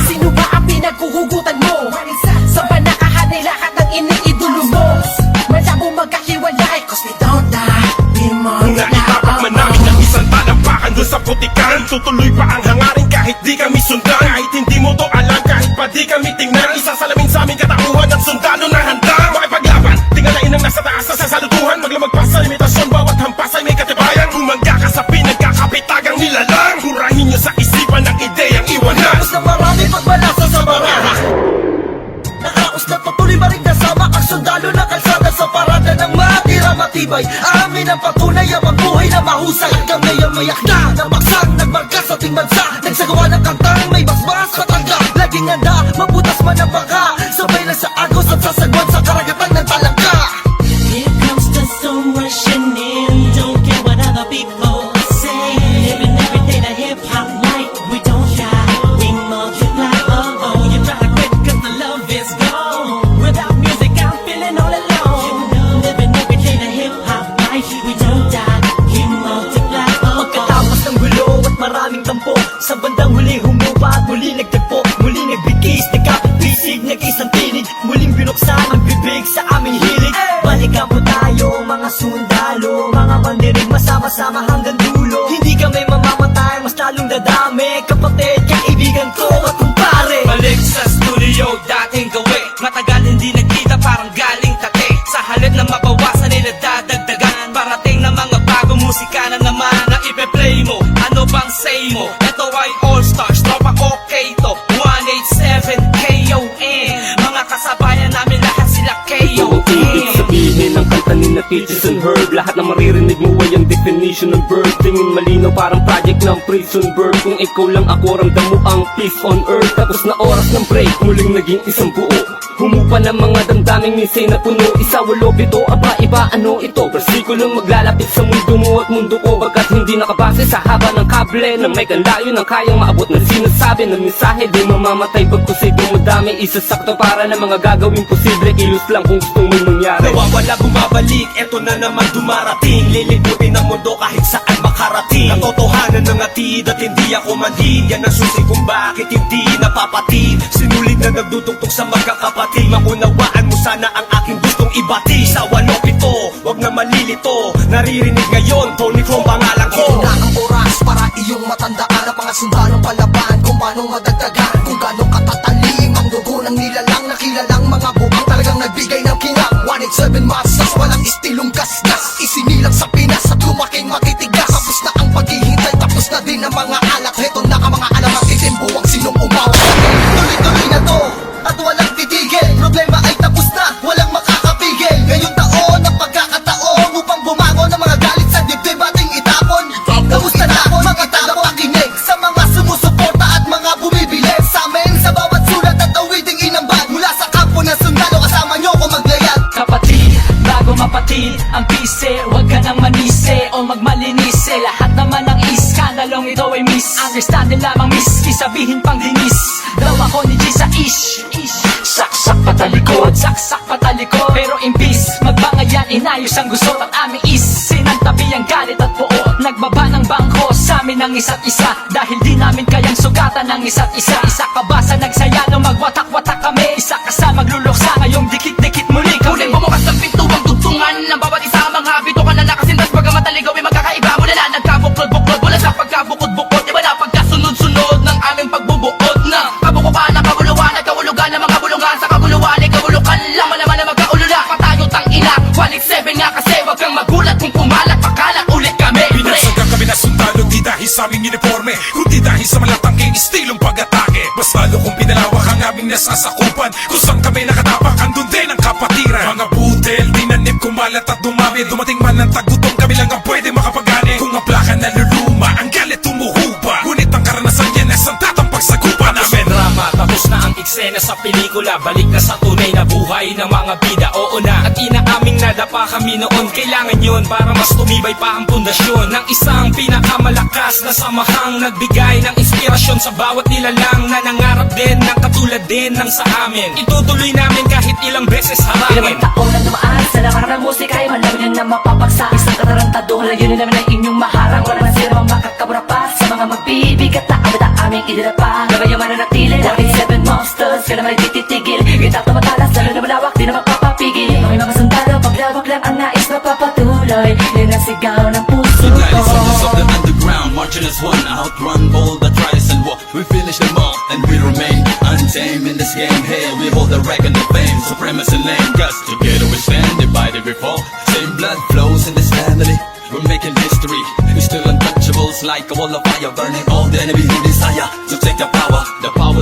Sino ba ang pinaghuhugutan mo? Sa ba nakahanay lahat ng iniidolo mo? Malabo magkahiwalay cause we don't die, we Naitapak man namin ng isang talampakan dun sa putikan. Tutuloy pa ang hangarin kahit di kami sundan. Kahit hindi mo to alam, kahit pa di kami tingnan. Isasalamin sa aming katauhan ng sundalo na handa makipaglaban. Tingalain ang nasa taas sa sasalutuhan. Maglamag pa sa limitasyon, bawat hampas ay may katibayan. Bumangga ka sa pinagkakapitagang nilalang. Hurahin nyo sa isipan ng ideyang iwanan. Tapos na marami pagbalasa sa barara. Nakaos na patuloy maring nasama ang sundalo na kalsada sa parada ng matira matibay. Amin ang patunay ang magbuhay na mahusay. Kami ang mayakda na magsang nagmarka sa ating bansa. Nagsagawa ng kantang may basbas katanggap. Laging handa, mabutas man ang baka. Sabay lang sa agos at sasagwan sa karagatan ng talangka. Here comes the storm rushing in. nagtampo Sa bandang huli humupa at muli nagtagpo Muli nagbigis, nagkakapisig, nag-isang tinig Muling binuksan ang bibig sa aming hilig Balikan po tayo mga sundalo Mga mandirig masama-sama hanggang dulo Hindi kami mamamatay, mas lalong dadami Kapatid, kaibigan ko at kumpare Balik sa studio, dating gawi Matagal hindi nagkita, parang galing tate Sa halip na mabawasan nila dadagdagan Parating na mga bagong musika na naman Na ipe-play mo, ano bang say mo? Ito ay All Stars, tropa okay to 187 KON Mga kasabayan namin lahat sila KON Ibig sabihin ng kanta ni na Teachers and Herb Lahat na maririnig mo ay ang definition ng verb Tingin malinaw parang project ng prison bird Kung ikaw lang ako ramdam mo ang peace on earth Tapos na oras ng break, muling naging isang buo Humupa ng mga damdaming misay na puno Isa, walo, pito, aba, iba, ano ito? Versikulong maglalapit sa mundo mo at mundo ko Bagkat hindi nakabase sa haba ng kable Na may kanlayo ng kayang maabot ng sinasabi ng mensahe Di mamamatay pagkusay dumadami Isasakto para ng mga gagawin posible Kilos lang kung gusto mo mangyari Nawawala bumabalik, eto na naman dumarating Liliputin ang mundo kahit saan makarating Katotohanan ng atid at hindi ako manhid Yan ang susi kung bakit hindi napapatid Sinulid na nagdudugtog sa magkakapatid Maunawaan mo sana ang aking gustong ibati Sa 8-7, wag na malilito Naririnig ngayon, Tony Chrome pangalan ko Ito na ang oras para iyong matandaan Ang mga sundalong palaban kung paano madagdagan Kung gano'ng katatalim ang dugo ng nilalang Nakilalang mga bubang talagang nagbigay ng kinang 187 masas, walang istilong gasgas Isinilang sa Pinas at lumaking matitigas Tapos na ang paghihintay, tapos na din ang mga alak Heto na ka mga alam, makitimbo ang sinong umawak Tuloy-tuloy na to, at walang titigil Problema ay tapos na, walang makakapigil Ngayong taon ang pagkakataon Upang bumangon ng mga galit sa dibdib ating itapon Kamusta na mga tagapakinig Sa mga sumusuporta at mga bumibili Sa amin sa bawat sulat at awiding inambag Mula sa kampo ng sundalo kasama nyo ko maglayag Kapatid, bago mapatid ang pise Huwag ka nang manise o magmalinise Lahat naman ng iskandalong ito ay misunderstanding lamang miss Isabihin pang dinis Daw ako ni G sa ish Saksak patalikod, saksak patalikod Pero imbis, magbangayan inayos ang gusto at aming is Sinantabi ang galit at buo Nagbaba ng bangko sa amin ng isa't isa Dahil di namin kayang sugatan ng isa't isa Isa ka ba sa nagsaya nung magwatak-watak kami Isa ka sa magluluksa ngayong dikit-dikit muli kami Huling bumukas ng pintuang tugtungan ng bawat isa mga bito ka na nakasintas Pagka mataligaw ay magkakaiba Mula na nagkabuklod-buklod Mula sa pagkabukod-bukod Iba na pagkasunod-sunod ng aming pagbubuod Na kabukupan ng kaguluhan at kahulugan ng mga bulungan Sa kaguluhan ay kahulukan lang Malaman na magkaulula Patayo tang ina 187 nga kasi wag kang magulat Kung pumalat pakalat ulit kami Pinagsagang kami na sundalo di dahil sa aming uniforme Kundi dahil sa malatangking istilong pag-atake Mas lalo kung pinalawak ang aming nasasakupan Kung saan kami nakatapak andun din ang kapatiran Mga budel, dinanim, kumalat at dumami Dumating man ang tagutom kami lang ang pwede makapagani Kung ang plaka naluluma, ang galit tumuhupa Ngunit ang karanasan yan ay santatang pagsagupa namin Drama, tapos na ang eksena sa pelikula Balik na sa tunay na buhay ng mga bida Oo na, at inaaming nadapa kami noon Kailangan yun para mas tumibay pa ang pundasyon Ng isang pinakamalakas na samahang Nagbigay ng inspirasyon sa bawat nilalang Na nangarap din ng katulad din ng sa amin Itutuloy namin kahit ilang beses harangin Ilang taon na dumaan sa lakas ng musika ay malaman nyo na mapapagsa Isang katarantado, layunin namin ay inyong maharang Wala man sila makakabura pa sa mga magbibigat na awit ang aming idinapa Gabay yung mananatili, 187 monsters Kaya naman ay tititigil Gitap na matalas, lalo na malawak, di na magpapapigil Mga sundalo, paglawak lang ang nais mapapatuloy Yan ang sigaw ng puso ko Sons of the underground, marching as one Outrun all the trials and war We finish them all and we remain untamed in this game Hey, we hold the record of fame Supremacy lane, cause together we stand Divided we fall, same blood flows in this family We're making history, we're still untouchables Like a wall of fire burning all the enemy who desire To take the power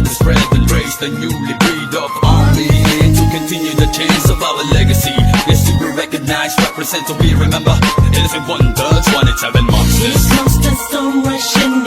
to spread and raise the newly breed of army To continue the chains of our legacy Yes, to be recognized, represent, so we remember Innocent wonders, 187 monsters These monsters don't rush in